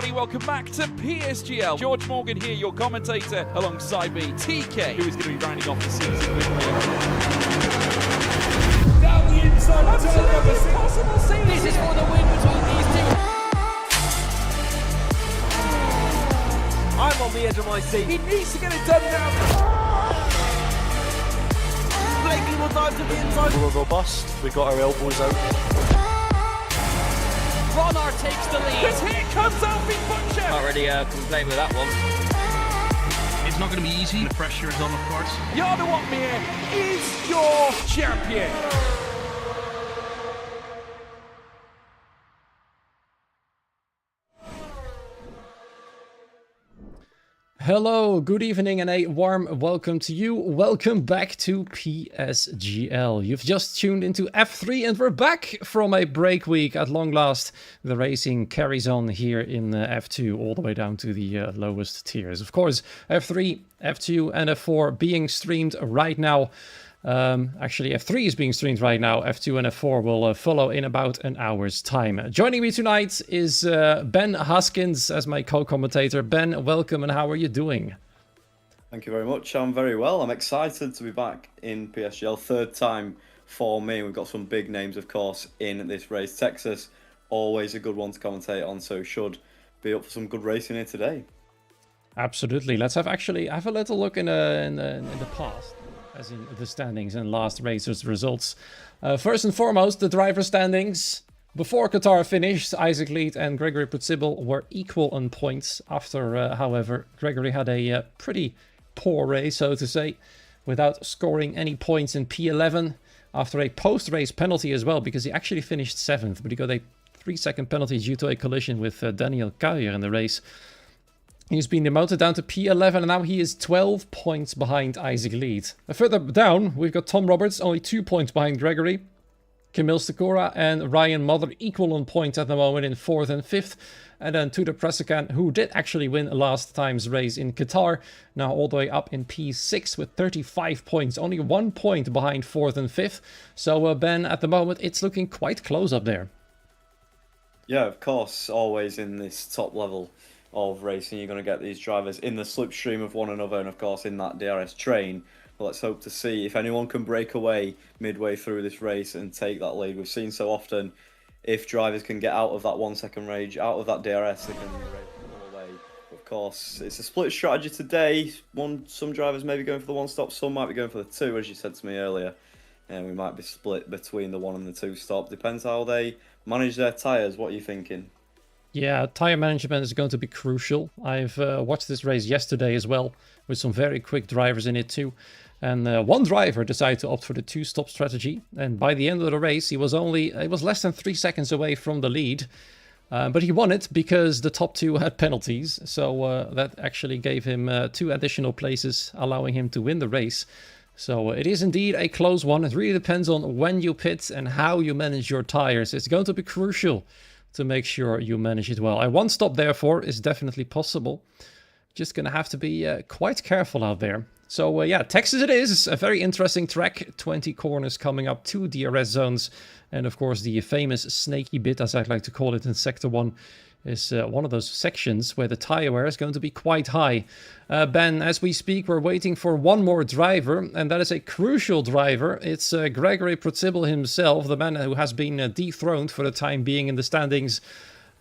everybody, welcome back to PSGL. George Morgan here, your commentator, alongside me, TK, who is going to be rounding off the season with me. Down the inside, Absolutely impossible scene. This is for the win between these two. I'm on the edge of my seat. He needs to get it done now. Blakey will dive to the inside. We'll go bust. We got our elbows out. Ronard takes the lead. Because here comes Alfie Butcher. Can't really complain with that one. It's not going to be easy. The pressure is on, of course. Jarno Watmere is your champion. Hello, good evening and a warm welcome to you. Welcome back to PSGL. You've just tuned into F3 and we're back from a break week at long last. The racing carries on here in F2 all the way down to the lowest tiers. Of course, F3, F2 and F4 being streamed right now. Actually, F3 is being streamed right now. F2 and F4 will follow in about an hour's time. Joining me tonight is Ben Haskins as my co-commentator. Ben, welcome, and how are you doing? Thank you very much. I'm very well. I'm excited to be back in PSGL. Third time for me. We've got some big names, of course, in this race. Texas, always a good one to commentate on, so should be up for some good racing here today. Absolutely. Let's have a little look in the past. As in the standings and last racer's results. First and foremost, the driver standings. Before Qatar finished, Isaac Lead and Gregory Putsibil were equal on points. After, however, Gregory had a pretty poor race, so to say, without scoring any points in P11. After a post-race penalty as well, because he actually finished 7th, but he got a 3-second penalty due to a collision with Daniel Kuijer in the race. He's been demoted down to P11 and now he is 12 points behind Isaac Lead. Further down, we've got Tom Roberts, only 2 points behind Gregory. Camille Stakora and Ryan Mother equal on points at the moment in 4th and 5th. And then Tudor Pressakan, who did actually win last time's race in Qatar, now all the way up in P6 with 35 points. Only 1 point behind 4th and 5th. So Ben, at the moment, it's looking quite close up there. Yeah, of course, always in this top level of racing, you're going to get these drivers in the slipstream of one another and, of course, in that DRS train. But let's hope to see if anyone can break away midway through this race and take that lead. We've seen so often, if drivers can get out of that 1 second rage, out of that DRS, they can race all away. Of course, it's a split strategy today. Some drivers may be going for the one stop, some might be going for the two, as you said to me earlier. And we might be split between the 1 and the 2 stop. Depends how they manage their tyres. What are you thinking? Yeah, tyre management is going to be crucial. I've watched this race yesterday as well, with some very quick drivers in it too. And one driver decided to opt for the 2-stop strategy. And by the end of the race, he was less than 3 seconds away from the lead. But he won it because the top 2 had penalties. So that actually gave him 2 additional places, allowing him to win the race. So it is indeed a close one. It really depends on when you pit and how you manage your tires. It's going to be crucial to make sure you manage it well. A 1-stop, therefore, is definitely possible. Just going to have to be quite careful out there. So, yeah, Texas it is. A very interesting track. 20 corners coming up, 2 DRS zones. And, of course, the famous snaky bit, as I'd like to call it in Sector 1, is one of those sections where the tire wear is going to be quite high. Ben, as we speak, we're waiting for one more driver, and that is a crucial driver. It's Gregory Putsibil himself, the man who has been dethroned for the time being in the standings.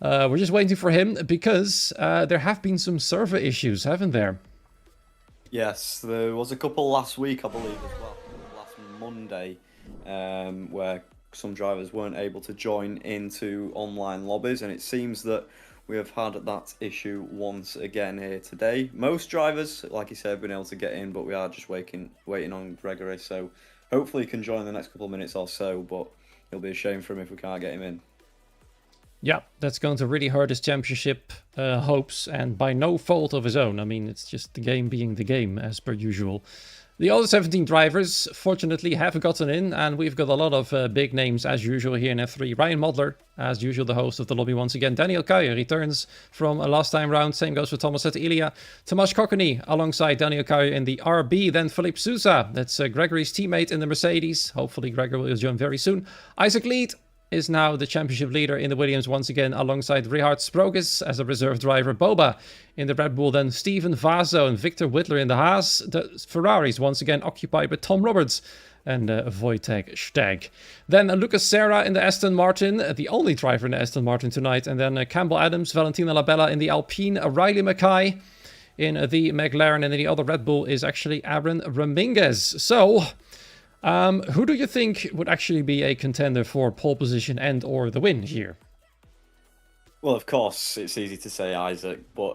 We're just waiting for him because there have been some server issues, haven't there? Yes, there was a couple last week, I believe, as well. Last Monday, where some drivers weren't able to join into online lobbies, and it seems that we have had that issue once again here today. Most drivers, like you said, have been able to get in, but we are just waiting on Gregory, so hopefully he can join in the next couple of minutes or so, but it'll be a shame for him if we can't get him in. Yeah, that's going to really hurt his championship hopes, and by no fault of his own. I mean, it's just the game being the game, as per usual. The other 17 drivers, fortunately, have gotten in, and we've got a lot of big names, as usual, here in F3. Ryan Modler, as usual, the host of the lobby once again. Daniel Kuijer returns from a last time round. Same goes for Thomas at Ilya. Tomasz Kokony alongside Daniel Kuijer in the RB. Then Philippe Sousa, that's Gregory's teammate in the Mercedes. Hopefully Gregory will join very soon. Isaac Lead is now the championship leader in the Williams once again, alongside Richard Sproges as a reserve driver. Boba in the Red Bull, then Steven Vaso and Victor Whittler in the Haas. The Ferraris once again occupied by Tom Roberts and Wojtek Steg. Then Lucas Serra in the Aston Martin, the only driver in the Aston Martin tonight. And then Campbell Adams, Valentina Labella in the Alpine, Riley Mackay in the McLaren, and then the other Red Bull is actually Aaron Raminguez. So, who do you think would actually be a contender for pole position and or the win here? Well, of course, it's easy to say Isaac, but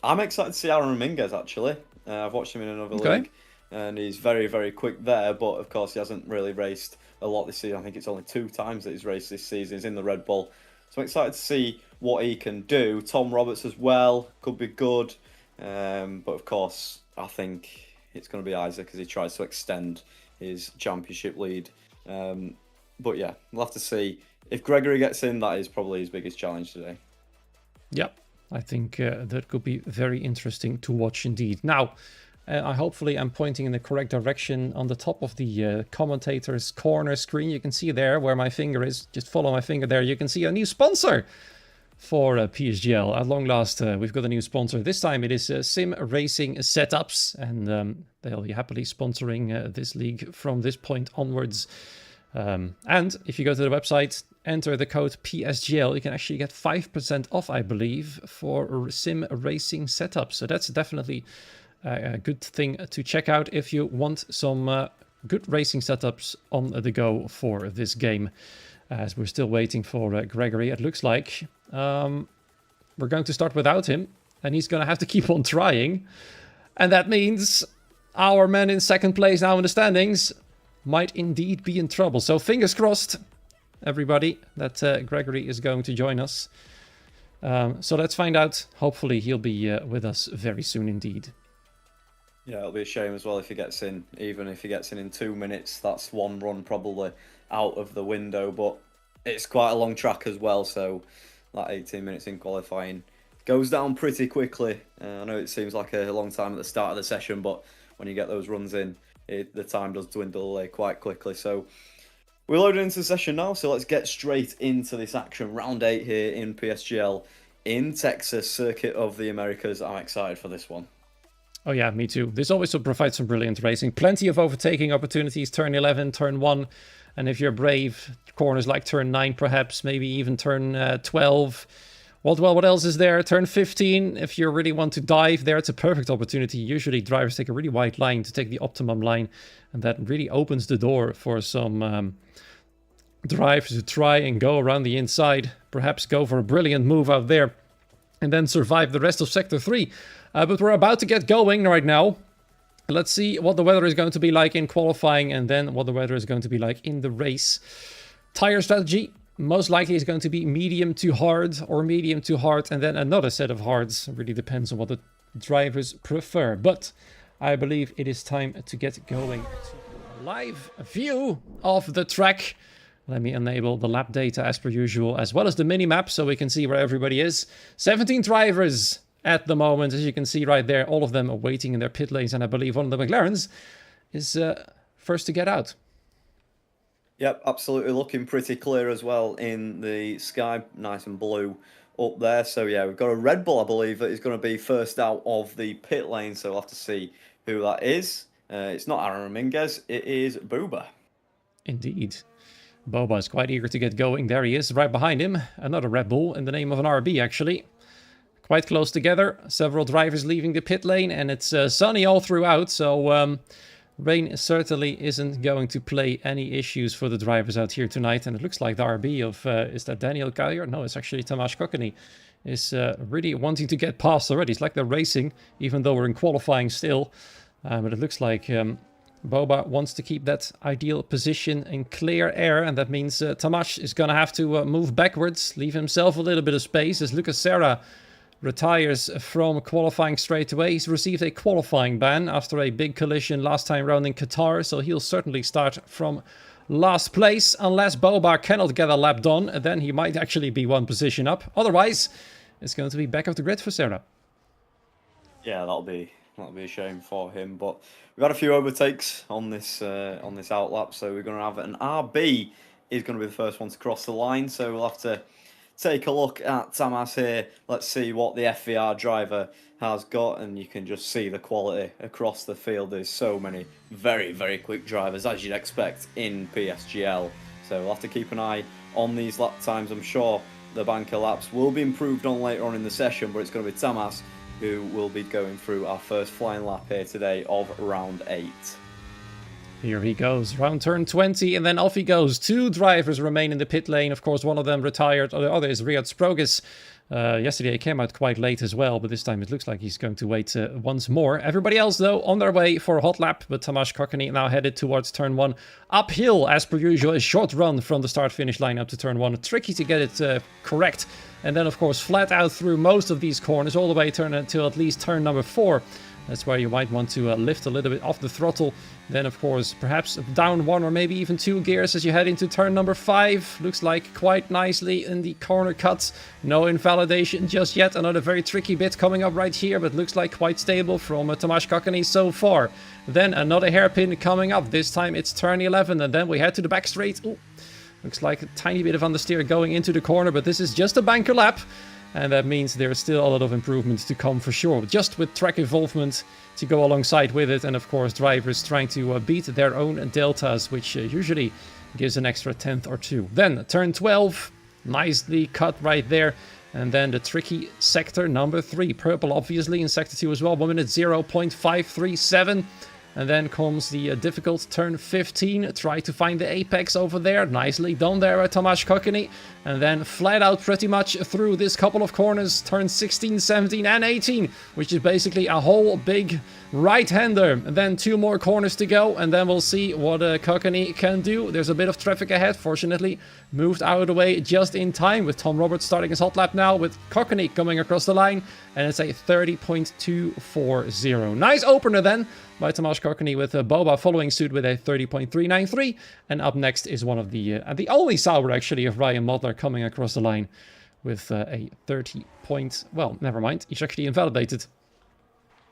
I'm excited to see Aaron Raminguez, actually. I've watched him in another league, and he's very, very quick there, but of course he hasn't really raced a lot this season. I think it's only 2 times that he's raced this season. He's in the Red Bull. So I'm excited to see what he can do. Tom Roberts as well, could be good. But of course, I think it's going to be Isaac as he tries to extend his championship lead. But yeah, we'll have to see. If Gregory gets in, that is probably his biggest challenge today. Yep, I think that could be very interesting to watch indeed. Now, hopefully I'm pointing in the correct direction on the top of the commentator's corner screen. You can see there where my finger is. Just follow my finger there. You can see a new sponsor for PSGL. At long last, we've got a new sponsor. This time it is Sim Racing Setups, and they'll be happily sponsoring this league from this point onwards. And if you go to the website, enter the code PSGL, you can actually get 5% off, I believe, for Sim Racing Setups. So that's definitely a good thing to check out if you want some good racing setups on the go for this game. As we're still waiting for Gregory, it looks like we're going to start without him, and he's going to have to keep on trying. And that means our man in second place now in the standings might indeed be in trouble. So fingers crossed, everybody, that Gregory is going to join us. So let's find out. Hopefully he'll be with us very soon indeed. Yeah, it'll be a shame as well if he gets in. Even if he gets in 2 minutes, that's one run probably out of the window. But it's quite a long track as well, so that 18 minutes in qualifying goes down pretty quickly. I know it seems like a long time at the start of the session, but when you get those runs in, the time does dwindle quite quickly. So we're loading into the session now, so let's get straight into this action. Round 8 here in PSGL in Texas, Circuit of the Americas. I'm excited for this one. Oh yeah, me too. This always provides some brilliant racing. Plenty of overtaking opportunities, turn 11, turn 1. And if you're brave, corners like turn 9 perhaps, maybe even turn 12. Well, what else is there? Turn 15, if you really want to dive there, it's a perfect opportunity. Usually drivers take a really wide line to take the optimum line, and that really opens the door for some drivers to try and go around the inside, perhaps go for a brilliant move out there, and then survive the rest of Sector 3. But we're about to get going right now. Let's see what the weather is going to be like in qualifying, and then what the weather is going to be like in the race. Tire strategy most likely is going to be medium to hard or medium to hard, and then another set of hards. It really depends on what the drivers prefer. But I believe it is time to get going. Live view of the track. Let me enable the lap data as per usual, as well as the mini-map, so we can see where everybody is. 17 drivers at the moment, as you can see right there. All of them are waiting in their pit lanes, and I believe one of the McLarens is first to get out. Yep, absolutely looking pretty clear as well in the sky, nice and blue up there. So yeah, we've got a Red Bull, I believe, that is going to be first out of the pit lane, so we'll have to see who that is. It's not Aaron Raminguez, it is Boba. Indeed. Boba is quite eager to get going. There he is, right behind him. Another Red Bull in the name of an RB, actually. Quite close together. Several drivers leaving the pit lane, and it's sunny all throughout, so rain certainly isn't going to play any issues for the drivers out here tonight. And it looks like the RB of, is that Daniel Kaier? No, it's actually Tomasz Kokeny, is really wanting to get past already. It's like they're racing, even though we're in qualifying still. But it looks like Boba wants to keep that ideal position in clear air, and that means Tomasz is going to have to move backwards, leave himself a little bit of space, as Lucas Serra retires from qualifying straight away. He's received a qualifying ban after a big collision last time round in Qatar, so he'll certainly start from last place, unless Boba cannot get a lap done, then he might actually be one position up. Otherwise, it's going to be back of the grid for Serra. Yeah, that'll be a shame for him, but we've had a few overtakes on this outlap, so we're going to have an RB is going to be the first one to cross the line. So we'll have to take a look at Tamas here. Let's see what the FVR driver has got, and you can just see the quality across the field. There's so many very, very quick drivers, as you'd expect in PSGL. So we'll have to keep an eye on these lap times. I'm sure the banker laps will be improved on later on in the session, but it's going to be Tamas who will be going through our first flying lap here today of round 8. Here he goes, round turn 20, and then off he goes. 2 drivers remain in the pit lane. Of course, one of them retired, the other is Riyad Sprogis. Yesterday he came out quite late as well, but this time it looks like he's going to wait once more. Everybody else, though, on their way for a hot lap, but Tomasz Kokony now headed towards turn 1. Uphill, as per usual, a short run from the start-finish line up to turn 1. Tricky to get it correct. And then, of course, flat out through most of these corners, all the way until at least turn number 4. That's where you might want to lift a little bit off the throttle. Then, of course, perhaps down 1 or maybe even 2 gears as you head into turn number 5. Looks like quite nicely in the corner cuts. No invalidation just yet. Another very tricky bit coming up right here, but looks like quite stable from Tomasz Kokony so far. Then another hairpin coming up. This time it's turn 11, and then we head to the back straight. Ooh, looks like a tiny bit of understeer going into the corner, but this is just a banker lap. And that means there's still a lot of improvements to come for sure. Just with track involvement to go alongside with it. And of course, drivers trying to beat their own deltas, which usually gives an extra 10th or 2. Then turn 12, nicely cut right there. And then the tricky sector number 3. Purple, obviously, in sector 2 as well. 1 minute 0.537. And then comes the difficult turn 15. Try to find the apex over there. Nicely done there by Tomasz Kokony. And then flat out pretty much through this couple of corners. Turn 16, 17 and 18. Which is basically a whole big right-hander. And then 2 more corners to go. And then we'll see what Kokony can do. There's a bit of traffic ahead. Fortunately, moved out of the way just in time. With Tom Roberts starting his hot lap now. With Kokony coming across the line. And it's a 30.240. Nice opener then by Tomasz Kokony, with Boba following suit with a 30.393. And up next is one of the only Sauber actually of Ryan Modler coming across the line with a 30 point. Well, never mind. He's actually invalidated.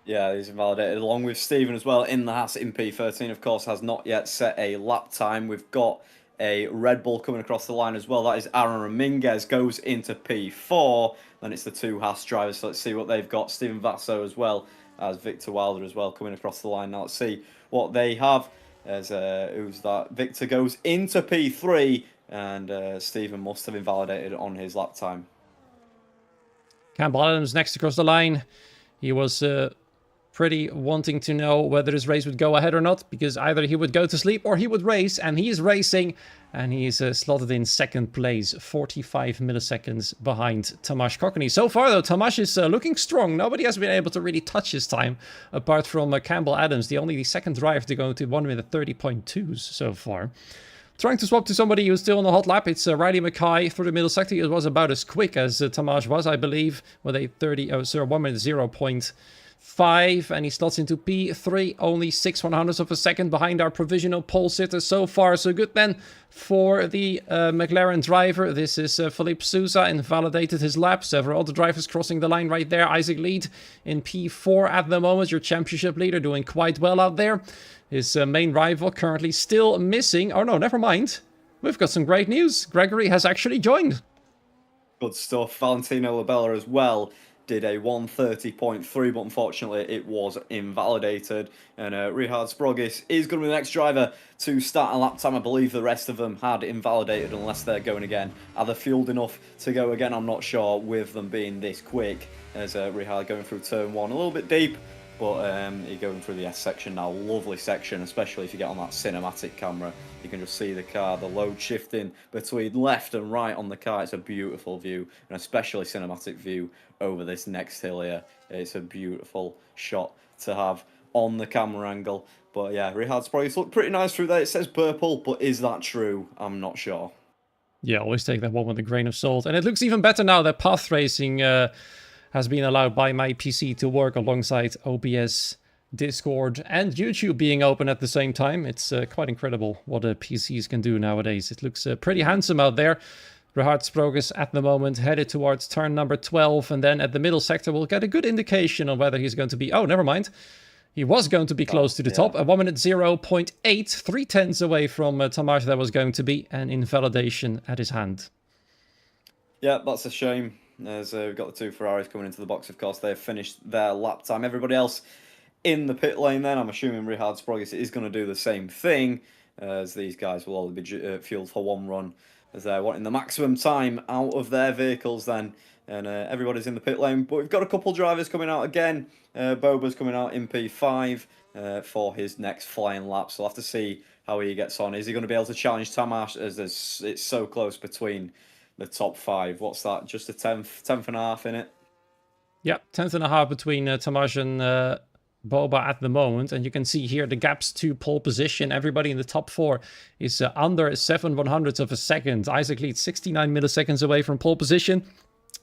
Yeah, he's invalidated along with Stephen as well in the Haas in P13. Of course, has not yet set a lap time. We've got a Red Bull coming across the line as well. That is Aaron Raminguez, goes into P4. Then it's the 2 Haas drivers. So let's see what they've got. Stephen Vasso as well as Victor Wilder as well coming across the line. Now let's see what they have. As who's that? Victor goes into P3, and Stephen must have invalidated on his lap time. Campbell Adams next across the line. He was pretty wanting to know whether this race would go ahead or not, because either he would go to sleep or he would race, and he is racing, and he's slotted in 2nd place, 45 milliseconds behind Tomasz Kokony. So far though, Tomasz is looking strong. Nobody has been able to really touch his time apart from Campbell Adams, the only 2nd driver to go to 1 minute 30.2s so far. Trying to swap to somebody who's still on the hot lap. It's Riley Mackay through the middle sector. It was about as quick as Tomasz was, I believe, with a 1 minute 0.5, and he slots into P3, only 6/100ths of a second behind our provisional pole sitter. So far, so good then for the McLaren driver. This is Philippe Sousa, invalidated his lap. Several other drivers crossing the line right there. Isaac Lead in P4 at the moment, your championship leader, doing quite well out there. His main rival currently still missing. Oh no, never mind. We've got some great news. Gregory has actually joined. Good stuff. Valentino Labella as well did a 1:30.3, but unfortunately it was invalidated. And Richard Sprogis is going to be the next driver to start a lap time. I believe the rest of them had invalidated unless they're going again. Are they fueled enough to go again? I'm not sure with them being this quick. As Richard going through turn 1, a little bit deep, but you're going through the S section now. Lovely section, especially if you get on that cinematic camera. You can just see the car, the load shifting between left and right on the car. It's a beautiful view, and especially cinematic view over this next hill here. It's a beautiful shot to have on the camera angle. But yeah, Richard Sprogis looked pretty nice through there. It says purple, but is that true? I'm not sure. Yeah, always take that one with a grain of salt. And it looks even better now that path racing has been allowed by my PC to work alongside OBS, Discord, and YouTube being open at the same time. It's quite incredible what PCs can do nowadays. It looks pretty handsome out there. Richard Sprogis at the moment headed towards turn number 12, and then at the middle sector we'll get a good indication on whether he's going to be... Oh, never mind. He was going to be close to the top, at 1 minute 0.8, 3/10 away from Tamás that was going to be an invalidation at his hand. Yeah, that's a shame. As we've got the two Ferraris coming into the box, of course, they've finished their lap time. Everybody else in the pit lane then, I'm assuming Richard Sprogis is going to do the same thing, as these guys will all be fueled for one run, as they're wanting the maximum time out of their vehicles then. And everybody's in the pit lane, but we've got a couple drivers coming out again. Boba's coming out in P5 for his next flying lap, so we'll have to see how he gets on. Is he going to be able to challenge Tamás, as it's so close between the top 5? What's that, just a 10th and a half in it? Yeah, 10th and a half between Tamás and Boba at the moment, and you can see here the gaps to pole position. Everybody in the top 4 is under 7/100ths of a second. Isaac leads 69 milliseconds away from pole position,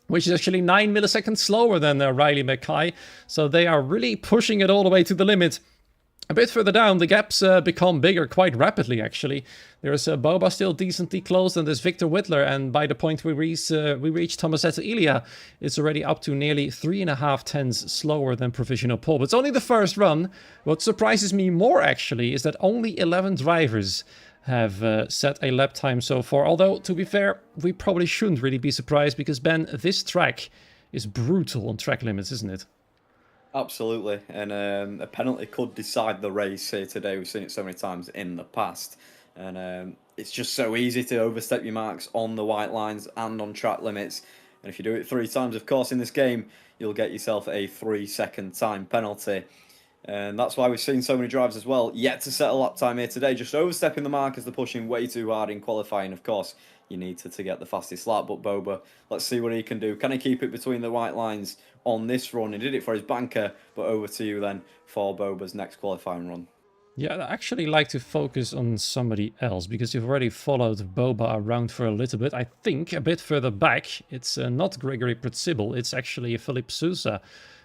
which is actually 9 milliseconds slower than Riley Mackay. So they are really pushing it all the way to the limit. A bit further down, the gaps become bigger quite rapidly, actually. There's Boba still decently close, and there's Victor Whittler, and by the point we reach Tomasetta Ilia, it's already up to nearly 3.5 slower than provisional pole. But it's only the first run. What surprises me more, actually, is that only 11 drivers have set a lap time so far. Although, to be fair, we probably shouldn't really be surprised, because, Ben, this track is brutal on track limits, isn't it? Absolutely, and a penalty could decide the race here today. We've seen it so many times in the past, and it's just so easy to overstep your marks on the white lines and on track limits. And if you do it 3 times, of course, in this game, you'll get yourself a 3-second time penalty. And that's why we've seen so many drivers as well yet to set a lap time here today, just overstepping the mark as they're pushing way too hard in qualifying. Of course, you need to get the fastest lap, but Boba, let's see what he can do. Can he keep it between the white lines on this run? He did it for his banker, but over to you then for Boba's next qualifying run. Yeah, I'd actually like to focus on somebody else, because you've already followed Boba around for a little bit. I think a bit further back, it's not Gregory Pritzibel, it's actually Philippe Sousa,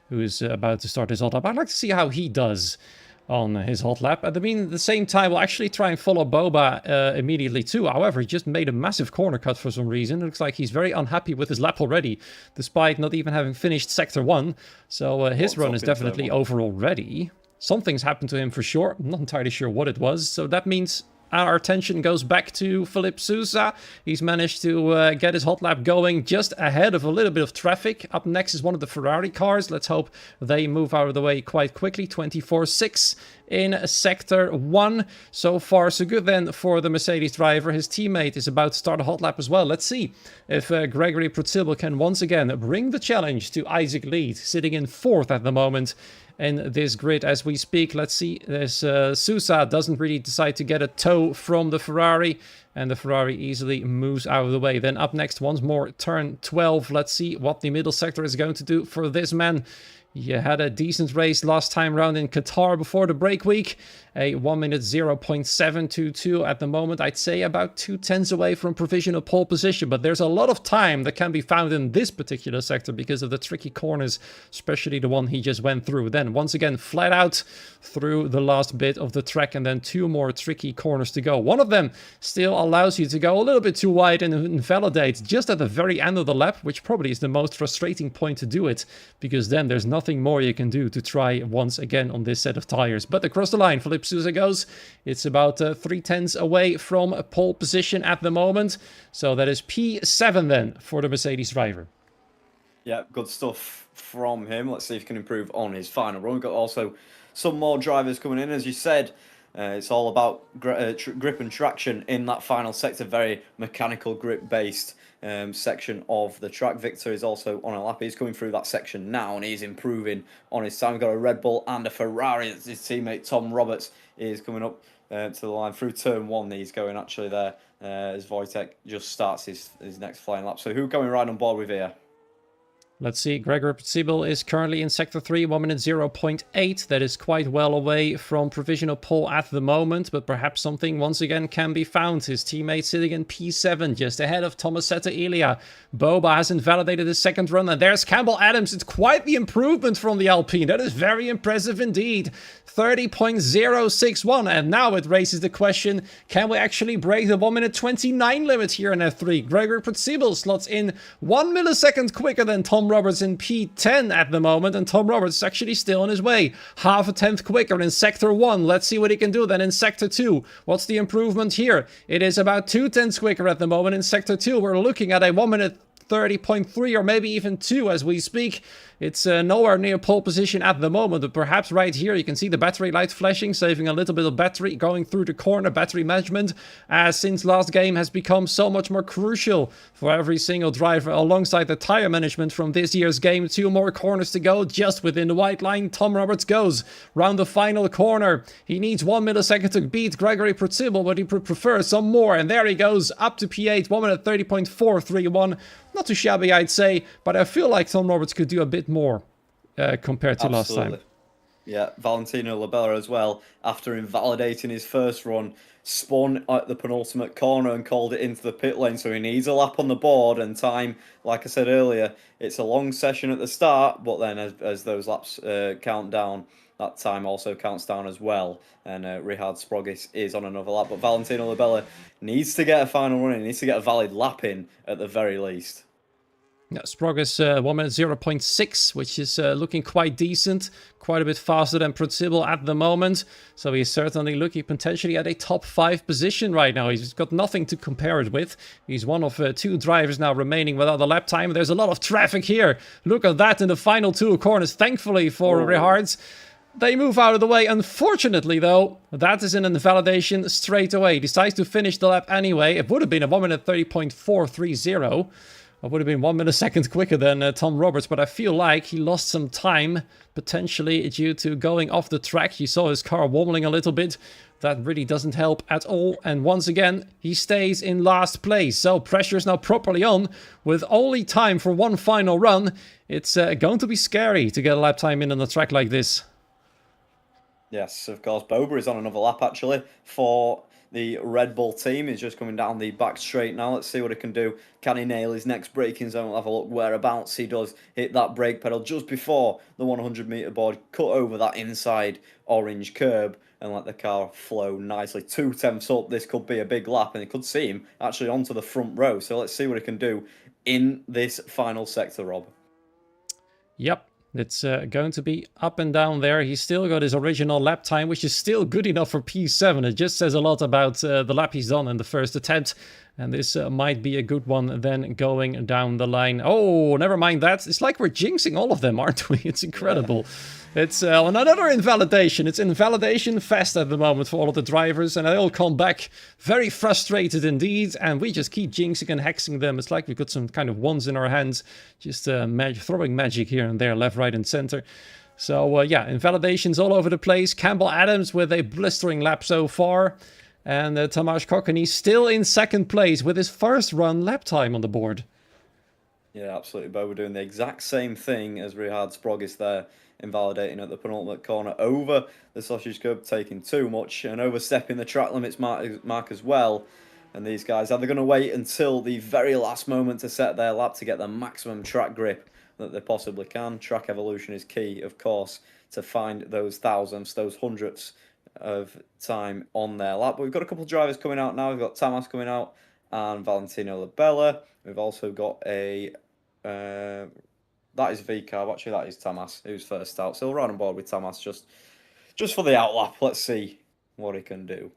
who is about to start his hot lap. I'd like to see how he does on his hot lap. At the same time, we'll actually try and follow Boba immediately too. However, he just made a massive corner cut for some reason. It looks like he's very unhappy with his lap already, despite not even having finished Sector 1. So his run is definitely over already. Something's happened to him for sure. I'm not entirely sure what it was. So that means our attention goes back to Philippe Sousa. He's managed to get his hot lap going just ahead of a little bit of traffic. Up next is one of the Ferrari cars. Let's hope they move out of the way quite quickly. 24.6 in Sector 1. So far, so good then for the Mercedes driver. His teammate is about to start a hot lap as well. Let's see if Gregory Pritzibel can once again bring the challenge to Isaac Lead, sitting in 4th at the moment in this grid as we speak. Let's see, there's Sousa doesn't really decide to get a tow from the Ferrari, and the Ferrari easily moves out of the way. Then up next, once more, turn 12. Let's see what the middle sector is going to do for this man. He had a decent race last time round in Qatar before the break week. A 1 minute 0.722 at the moment. I'd say about 2/10 away from provisional pole position. But there's a lot of time that can be found in this particular sector because of the tricky corners, especially the one he just went through. Then once again, flat out through the last bit of the track, and then 2 more tricky corners to go. One of them still allows you to go a little bit too wide and invalidate just at the very end of the lap, which probably is the most frustrating point to do it, because then there's nothing more you can do to try once again on this set of tires. But across the line, Philippe Sousa goes. It's about 3/10 away from a pole position at the moment. So that is P7 then for the Mercedes driver. Yeah, good stuff from him. Let's see if he can improve on his final run. We've got also some more drivers coming in, as you said. It's all about grip and traction in that final sector. Very mechanical grip-based section of the track. Victor is also on a lap. He's coming through that section now, and he's improving on his time. We've got a Red Bull and a Ferrari. His teammate Tom Roberts is coming up to the line through turn 1. He's going actually there as Wojtek just starts his next flying lap. So who can we ride on board with here? Let's see, Gregory Pritzibel is currently in Sector 3, 1 minute 0.8. That is quite well away from provisional pole at the moment, but perhaps something once again can be found. His teammate sitting in P7, just ahead of Tomasetta Ilia. Boba has invalidated his second run, and there's Campbell Adams. It's quite the improvement from the Alpine. That is very impressive indeed. 30.061, and now it raises the question, can we actually break the 1 minute 29 limit here in F3? Gregory Pritzibel slots in 1 millisecond quicker than Tom Tom Roberts in P10 at the moment, and Tom Roberts is actually still on his way. Half a tenth quicker in Sector 1. Let's see what he can do then in Sector 2. What's the improvement here? It is about 2 tenths quicker at the moment in Sector 2. We're looking at a 1 minute 30.3 or maybe even 2 as we speak. It's nowhere near pole position at the moment, but perhaps right here you can see the battery light flashing, saving a little bit of battery going through the corner. Battery management, as since last game, has become so much more crucial for every single driver, alongside the tire management from this year's game. 2 more corners to go, just within the white line. Tom Roberts goes round the final corner. He needs 1 millisecond to beat Gregory Percival, but he prefers some more, and there he goes, up to P8, 1 minute 30.431. Not too shabby, I'd say, but I feel like Tom Roberts could do a bit more compared to last time. Yeah, Valentino Labella as well, after invalidating his first run, spun at the penultimate corner and called it into the pit lane, so he needs a lap on the board, and time, like I said earlier, it's a long session at the start, but then as those laps count down, that time also counts down as well, and Richard Sprogis is on another lap, but Valentino Labella needs to get a final run in, needs to get a valid lap in at the very least. Yeah, Sprogis 1 minute 0.6, which is looking quite decent, quite a bit faster than Percival at the moment, so he's certainly looking potentially at a top 5 position right now. He's got nothing to compare it with. He's one of 2 drivers now remaining without a lap time. There's a lot of traffic here. Look at that in the final 2 corners, thankfully for Richards. They move out of the way. Unfortunately, though, that is an invalidation straight away. He decides to finish the lap anyway. It would have been a 1 minute 30.430. It would have been 1 millisecond quicker than Tom Roberts, but I feel like he lost some time, potentially due to going off the track. You saw his car wobbling a little bit. That really doesn't help at all. And once again, he stays in last place. So pressure is now properly on. With only time for one final run, it's going to be scary to get a lap time in on a track like this. Yes, of course. Boba is on another lap, actually, for the Red Bull team. He's just coming down the back straight now. Let's see what he can do. Can he nail his next braking zone? We'll have a look whereabouts he does hit that brake pedal just before the 100-metre board, cut over that inside orange curb and let the car flow nicely. 2 tenths up. This could be a big lap, and it could see him actually onto the front row. So let's see what he can do in this final sector, Rob. Yep. It's going to be up and down there. He's still got his original lap time, which is still good enough for P7. It just says a lot about the lap he's done in the first attempt. And this might be a good one then going down the line. Oh, never mind that. It's like we're jinxing all of them, aren't we? It's incredible. It's another invalidation. It's invalidation fest at the moment for all of the drivers, and they all come back very frustrated indeed, and we just keep jinxing and hexing them. It's like we've got some kind of wands in our hands, just throwing magic here and there, left, right, and center. So, yeah, invalidations all over the place. Campbell Adams with a blistering lap so far, and Tomasz Kokony still in second place with his first run lap time on the board. Yeah, absolutely, Bo. We're doing the exact same thing as Richard Sprogis there, invalidating at the penultimate corner over the sausage curb, taking too much and overstepping the track limits mark as well. And these guys, are they going to wait until the very last moment to set their lap to get the maximum track grip that they possibly can? Track evolution is key, of course, to find those thousandths, those hundredths of time on their lap. But we've got a couple of drivers coming out now. We've got Tamas coming out and Valentino Labella. We've also got a... that is V-Carb, actually that is Tamas who's first out. So we'll ride on board with Tamas just for the outlap. Let's see what he can do.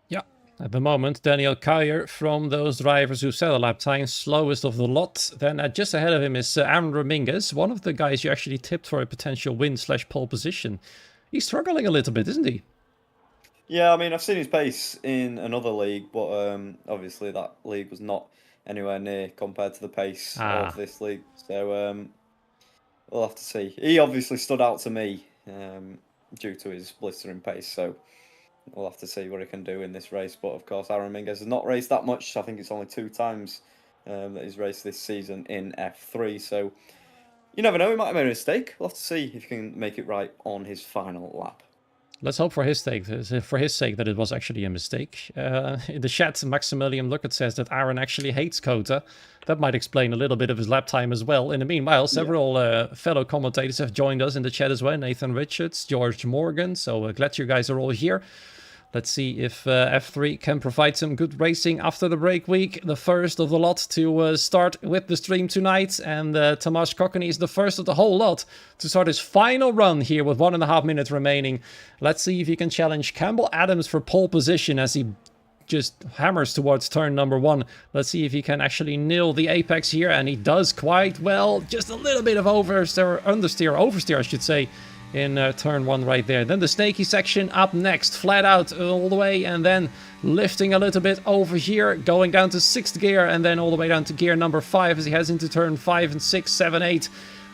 Yeah, at the moment, Daniel Kyer from those drivers who set a lap time, slowest of the lot. Then just ahead of him is Aaron Dominguez, one of the guys you actually tipped for a potential win/pole position. He's struggling a little bit, isn't he? Yeah, I mean, I've seen his pace in another league, but obviously that league was not anywhere near compared to the pace of this league. So we'll have to see. He obviously stood out to me due to his blistering pace, so we'll have to see what he can do in this race. But of course, Aaron Dominguez has not raced that much. I think it's only 2 times that he's raced this season in F3. So you never know, he might have made a mistake. We'll have to see if he can make it right on his final lap. Let's hope for his sake that it was actually a mistake. In the chat, Maximilian Luckett says that Aaron actually hates Kota. That might explain a little bit of his lap time as well. In the meanwhile, several fellow commentators have joined us in the chat as well. Nathan Richards, George Morgan. So glad you guys are all here. Let's see if F3 can provide some good racing after the break week. The first of the lot to start with the stream tonight. And Tomasz Kokkeny is the first of the whole lot to start his final run here with 1.5 minutes remaining. Let's see if he can challenge Campbell Adams for pole position as he just hammers towards turn number 1. Let's see if he can actually nail the apex here, and he does quite well. Just a little bit of oversteer, I should say, in turn 1 right there. Then the snaky section up next, flat out all the way, and then lifting a little bit over here, going down to 6th gear, and then all the way down to gear number 5 as he heads into turn 5 and 6, 7, 8.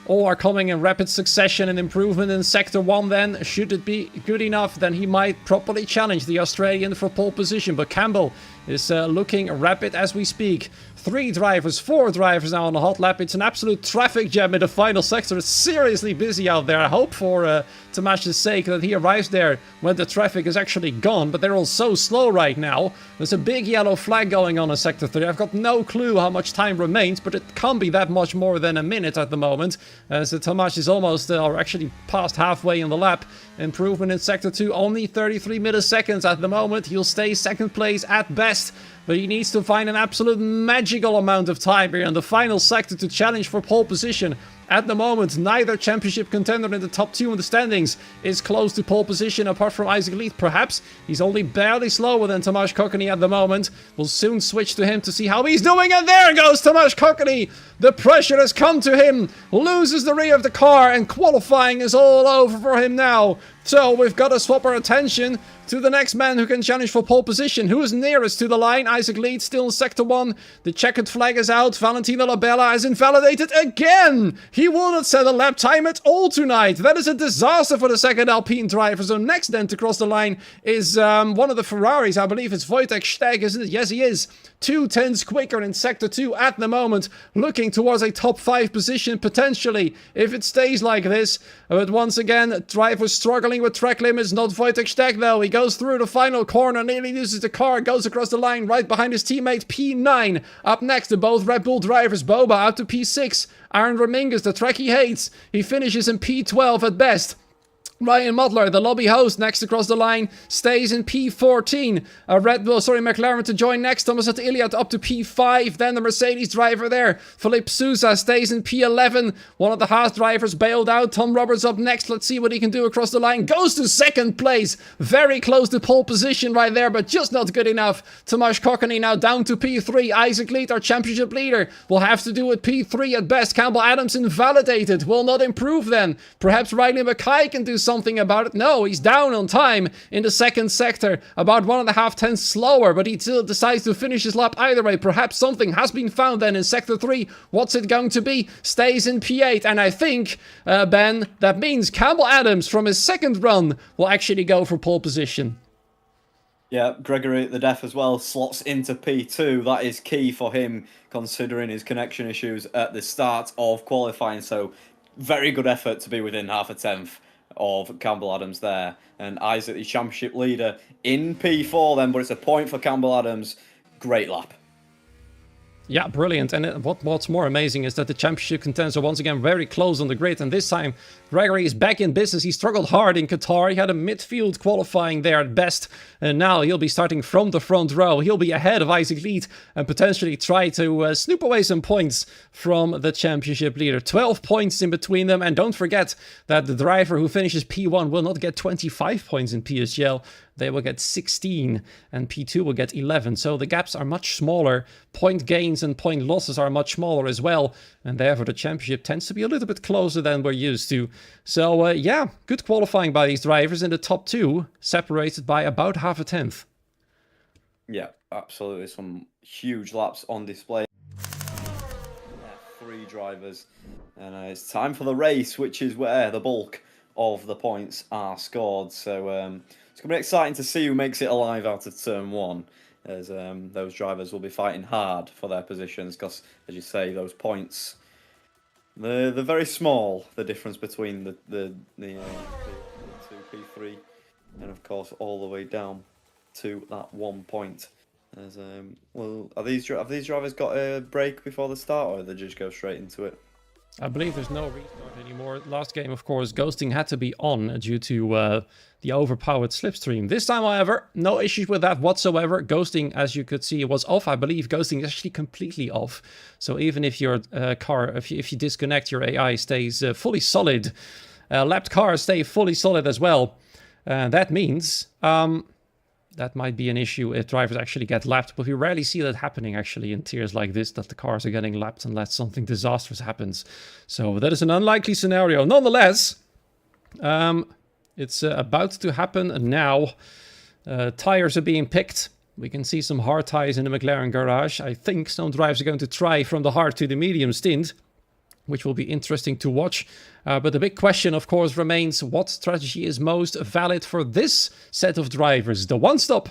All are coming in rapid succession and improvement in Sector 1 then. Should it be good enough, then he might properly challenge the Australian for pole position. But Campbell is looking rapid as we speak. 4 drivers now on the hot lap. It's an absolute traffic jam in the final sector. It's seriously busy out there. I hope for Tomasz's sake that he arrives there when the traffic is actually gone, but they're all so slow right now. There's a big yellow flag going on in Sector 3. I've got no clue how much time remains, but it can't be that much more than a minute at the moment, as Tomasz is almost, or actually past halfway in the lap. Improvement in Sector 2, only 33 milliseconds at the moment. He'll stay 2nd place at best, but he needs to find an absolute magical amount of time here in the final sector to challenge for pole position. At the moment, neither championship contender in the top 2 in the standings is close to pole position, apart from Isaac Leith. Perhaps he's only barely slower than Tomasz Kokkeny at the moment. We'll soon switch to him to see how he's doing, and there goes Tomasz Kokkeny. The pressure has come to him, loses the rear of the car, and qualifying is all over for him now. So we've got to swap our attention to the next man who can challenge for pole position. Who is nearest to the line? Isaac Leith still in Sector 1. The checkered flag is out. Valentino Labella is invalidated again. He will not set a lap time at all tonight. That is a disaster for the second Alpine driver. So next then to cross the line is one of the Ferraris. I believe it's Wojtek Steg, isn't it? Yes, he is. 2/10 quicker in Sector 2 at the moment. Looking towards a top 5 position potentially if it stays like this. But once again, driver struggling with track limits. Not Wojtek Steg though. He goes through the final corner, nearly loses the car, goes across the line right behind his teammate P9. Up next to both Red Bull drivers, Boba out to P6. Aaron Ramingus, the track he hates. He finishes in P12 at best. Ryan Modler, the lobby host, next across the line, stays in P14. McLaren to join next. Thomas at Iliad up to P5. Then the Mercedes driver there, Philippe Sousa, stays in P11. One of the Haas drivers bailed out. Tom Roberts up next. Let's see what he can do across the line. Goes to 2nd place. Very close to pole position right there, but just not good enough. Tomasz Kokkeny now down to P3. Isaac Leith, our championship leader, will have to do with P3 at best. Campbell Adams invalidated. Will not improve then. Perhaps Riley Mackay can do something about it. No, he's down on time in the 2nd sector, about 1.5 tenths slower, but he still decides to finish his lap either way. Perhaps something has been found then in Sector 3. What's it going to be? Stays in P8, and I think, Ben, that means Campbell Adams from his 2nd run will actually go for pole position. Yeah, Gregory the Deaf as well slots into P2. That is key for him considering his connection issues at the start of qualifying. So very good effort to be within half a tenth of Campbell Adams there. And Isaac, the championship leader, in P4 then, but it's a point for Campbell Adams. Great lap. Yeah, brilliant. And what's more amazing is that the championship contenders are once again very close on the grid. And this time, Gregory is back in business. He struggled hard in Qatar. He had a midfield qualifying there at best. And now he'll be starting from the front row. He'll be ahead of Isaac Leith and potentially try to snoop away some points from the championship leader. 12 points in between them. And don't forget that the driver who finishes P1 will not get 25 points in PSGL. They will get 16 and P2 will get 11. So the gaps are much smaller. Point gains and point losses are much smaller as well. And therefore the championship tends to be a little bit closer than we're used to. So yeah, good qualifying by these drivers in the top 2, separated by about half a tenth. Yeah, absolutely. Some huge laps on display. 3 drivers. And it's time for the race, which is where the bulk of the points are scored. So it's going to be exciting to see who makes it alive out of turn 1, as those drivers will be fighting hard for their positions, because, as you say, those points, they're very small, the difference between the 2 P3 and, of course, all the way down to that 1 point. As well, have these drivers got a break before the start, or do they just go straight into it? I believe there's no restart anymore. Last game, of course, ghosting had to be on due to the overpowered slipstream. This time, however, no issues with that whatsoever. Ghosting, as you could see, was off. I believe ghosting is actually completely off. So even if your car, if you disconnect, your AI stays fully solid. Lapped cars stay fully solid as well. That means that might be an issue if drivers actually get lapped, but we rarely see that happening actually in tiers like this, that the cars are getting lapped unless something disastrous happens. So that is an unlikely scenario. Nonetheless, it's about to happen now. Tires are being picked. We can see some hard tires in the McLaren garage. I think some drivers are going to try from the hard to the medium stint, which will be interesting to watch. But the big question, of course, remains what strategy is most valid for this set of drivers, the one-stop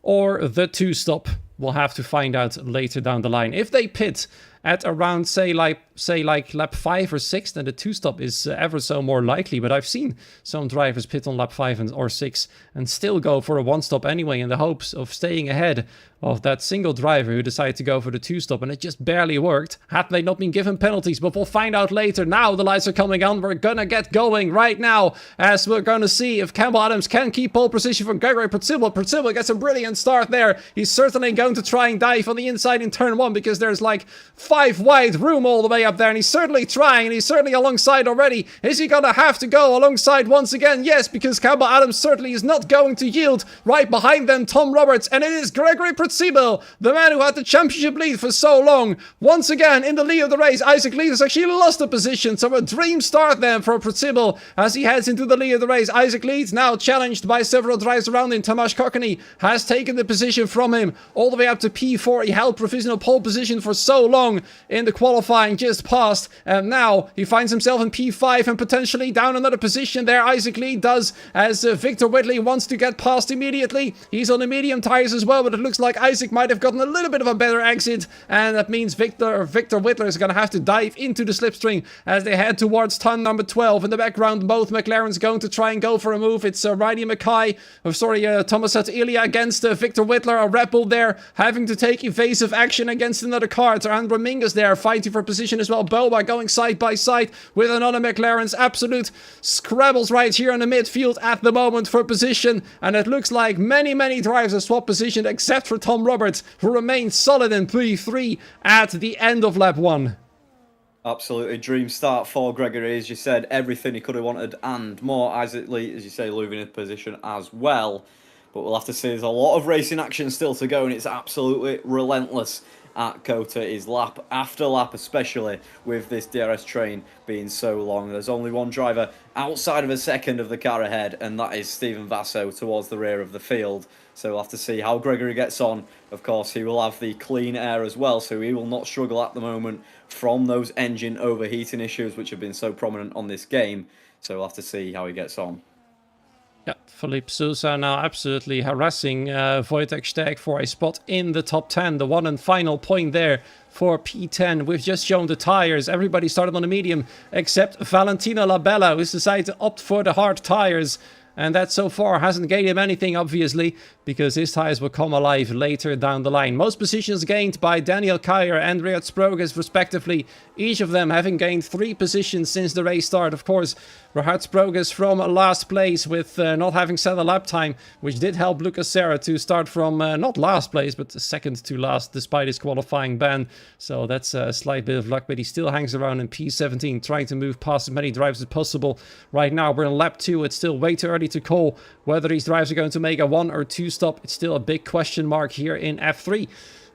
or the two-stop? We'll have to find out later down the line. If they pit at around, say like lap 5 or 6, then the two-stop is ever so more likely. But I've seen some drivers pit on lap 5 or 6 and still go for a one-stop anyway in the hopes of staying ahead of that single driver who decided to go for the two-stop, and it just barely worked. Had they not been given penalties, but we'll find out later. Now the lights are coming on. We're gonna get going right now, as we're gonna see if Campbell Adams can keep pole position from Gregory Percival. Percival gets a brilliant start there. He's certainly going to try and dive on the inside in turn 1 because there's like 5 wide room all the way up there, and he's certainly trying, and he's certainly alongside already. Is he gonna have to go alongside once again? Yes, because Campbell Adams certainly is not going to yield. Right behind them, Tom Roberts, and it is Gregory Percival, the man who had the championship lead for so long, once again in the lead of the race. Isaac Lee has actually lost the position, so a dream start then for Percival as he heads into the lead of the race. Isaac Leeds now challenged by several drivers around him. Tomasz Kokony has taken the position from him all the way up to P4. He held provisional pole position for so long in the qualifying just past, and now he finds himself in P5 and potentially down another position there. Isaac Lee does, as Victor Whitley wants to get past immediately. He's on the medium tires as well, but it looks like Isaac might have gotten a little bit of a better exit, and that means Victor Whitler is going to have to dive into the slipstream as they head towards turn number 12. In the background, both McLarens going to try and go for a move. It's Riley Thomas Ilya against Victor Whitler. A Red Bull there having to take evasive action against another car. And Raminga's there fighting for position as well. Boba going side by side with another McLaren's. Absolute scrabbles right here in the midfield at the moment for position, and it looks like many drivers have swapped position except for Tom Roberts, who remains solid in P3 at the end of lap 1. Absolutely dream start for Gregory, as you said, everything he could have wanted and more. Isaac Lee, as you say, losing his position as well. But we'll have to see, there's a lot of racing action still to go, and it's absolutely relentless at COTA is lap after lap, especially with this DRS train being so long. There's only one driver outside of a second of the car ahead, and that is Stephen Vasso towards the rear of the field. So we'll have to see how Gregory gets on. Of course, he will have the clean air as well, so he will not struggle at the moment from those engine overheating issues which have been so prominent on this game. So we'll have to see how he gets on. Yeah, Felipe Sousa now absolutely harassing Wojtek Steg for a spot in the top 10. The one and final point there for P10. We've just shown the tires. Everybody started on the medium except Valentino Labella, who's decided to opt for the hard tires. And that so far hasn't gained him anything, obviously, because his tires will come alive later down the line. Most positions gained by Daniel Kyer and Riyad Sproges, respectively, each of them having gained 3 positions since the race start. Of course, Riyad Sproges from last place with not having set a lap time, which did help Lucas Serra to start from not last place, but second to last, despite his qualifying ban. So that's a slight bit of luck, but he still hangs around in P17, trying to move past as many drivers as possible. Right now, we're in lap 2. It's still way too early to call whether these drivers are going to make a 1 or 2 stop. It's still a big question mark here in F3.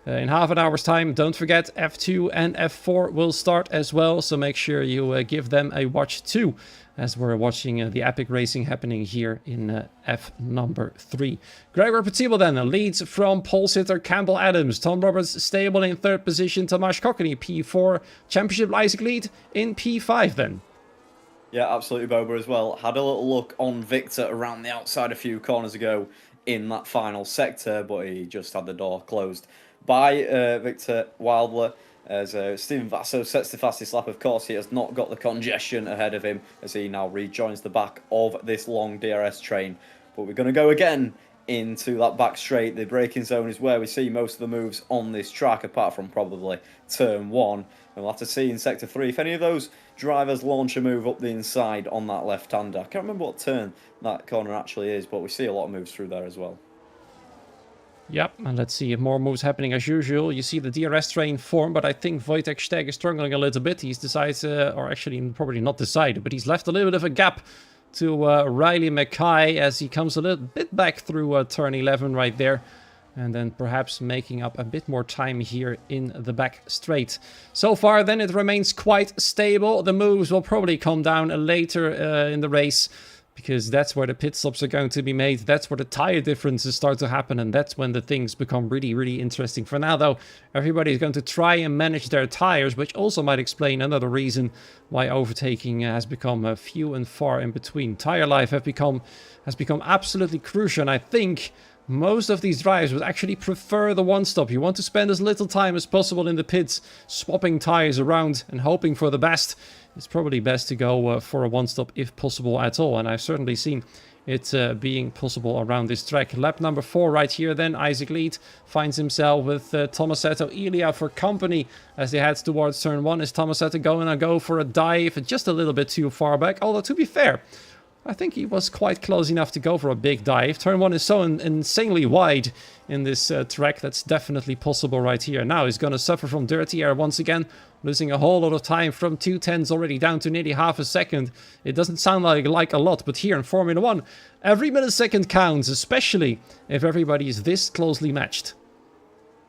In half an hour's time, don't forget F2 and F4 will start as well, so make sure you give them a watch too, as we're watching the epic racing happening here in F number 3. Gregor Percival then leads from pole sitter Campbell Adams. Tom Roberts stable in 3rd position. Tomasz Kokony P4. Championship Isaac lead in P5 then. Yeah, absolutely, Boba as well. Had a little look on Victor around the outside a few corners ago in that final sector, but he just had the door closed by Victor Wildler. As Stephen Vasso sets the fastest lap. Of course, he has not got the congestion ahead of him as he now rejoins the back of this long DRS train. But we're going to go again into that back straight. The braking zone is where we see most of the moves on this track, apart from probably turn 1. And we'll have to see in sector 3 if any of those drivers launch a move up the inside on that left-hander. I can't remember what turn that corner actually is, but we see a lot of moves through there as well. Yep, and let's see if more moves happening as usual. You see the DRS train form, but I think Wojtek Steg is struggling a little bit. He's decided, or actually probably not decided, but he's left a little bit of a gap to Riley Mackay as he comes a little bit back through turn 11 right there. And then perhaps making up a bit more time here in the back straight. So far then it remains quite stable. The moves will probably come down later in the race, because that's where the pit stops are going to be made. That's where the tire differences start to happen, and that's when the things become really, really interesting. For now, though, everybody is going to try and manage their tires, which also might explain another reason why overtaking has become few and far in between. Tire life has become absolutely crucial, and I think most of these drivers would actually prefer the one-stop. You want to spend as little time as possible in the pits, swapping tires around and hoping for the best. It's probably best to go for a one-stop if possible at all, and I've certainly seen it being possible around this track. Lap number 4 right here then. Isaac Lead finds himself with Tomasetto Ilia for company as they head towards turn 1. Is Tomasetto going to go for a dive just a little bit too far back? Although, to be fair, I think he was quite close enough to go for a big dive. Turn 1 is so insanely wide in this track. That's definitely possible right here. Now he's going to suffer from dirty air once again, losing a whole lot of time from 2/10 already down to nearly half a second. It doesn't sound like a lot, but here in Formula 1, every millisecond counts, especially if everybody is this closely matched.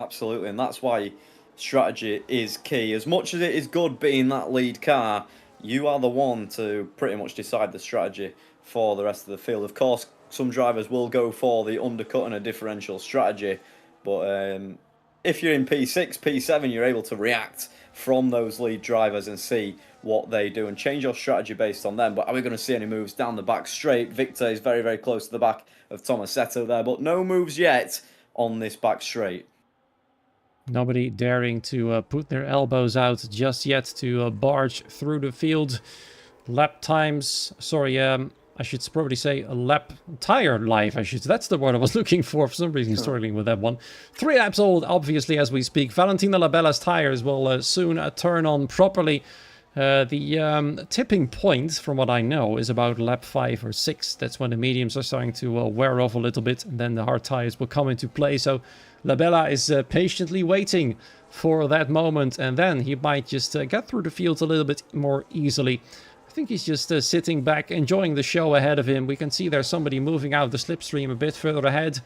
Absolutely, and that's why strategy is key. As much as it is good being that lead car, you are the one to pretty much decide the strategy for the rest of the field. Of course, some drivers will go for the undercut and a differential strategy, but if you're in P6, P7, you're able to react from those lead drivers and see what they do and change your strategy based on them. But are we going to see any moves down the back straight? Victor is very, very close to the back of Tomasetto there, but no moves yet on this back straight. Nobody daring to put their elbows out just yet to barge through the field. Lap times, sorry, I should probably say a lap tire life. That's the word I was looking for some reason, struggling with that one. 3 laps old, obviously, as we speak. Valentino Labella's tires will soon turn on properly. The tipping point, from what I know, is about lap 5 or 6. That's when the mediums are starting to wear off a little bit, and then the hard tires will come into play. So Labella is patiently waiting for that moment, and then he might just get through the field a little bit more easily. I think he's just sitting back, enjoying the show ahead of him. We can see there's somebody moving out the slipstream a bit further ahead.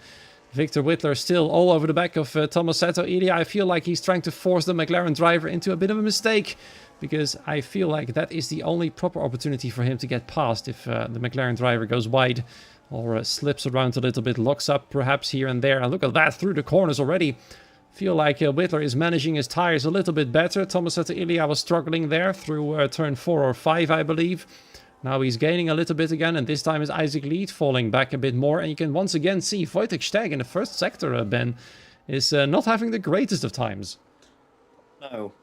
Victor Whitler still all over the back of Tomasetto Ilia. I feel like he's trying to force the McLaren driver into a bit of a mistake, because I feel like that is the only proper opportunity for him to get past if the McLaren driver goes wide or slips around a little bit, locks up perhaps here and there. And look at that, through the corners already. Feel like Whitler is managing his tires a little bit better. Tomasetto Ilia was struggling there through turn 4 or 5, I believe. Now he's gaining a little bit again, and this time is Isaac Lead falling back a bit more. And you can once again see Wojtek Steg in the first sector, Ben, is not having the greatest of times.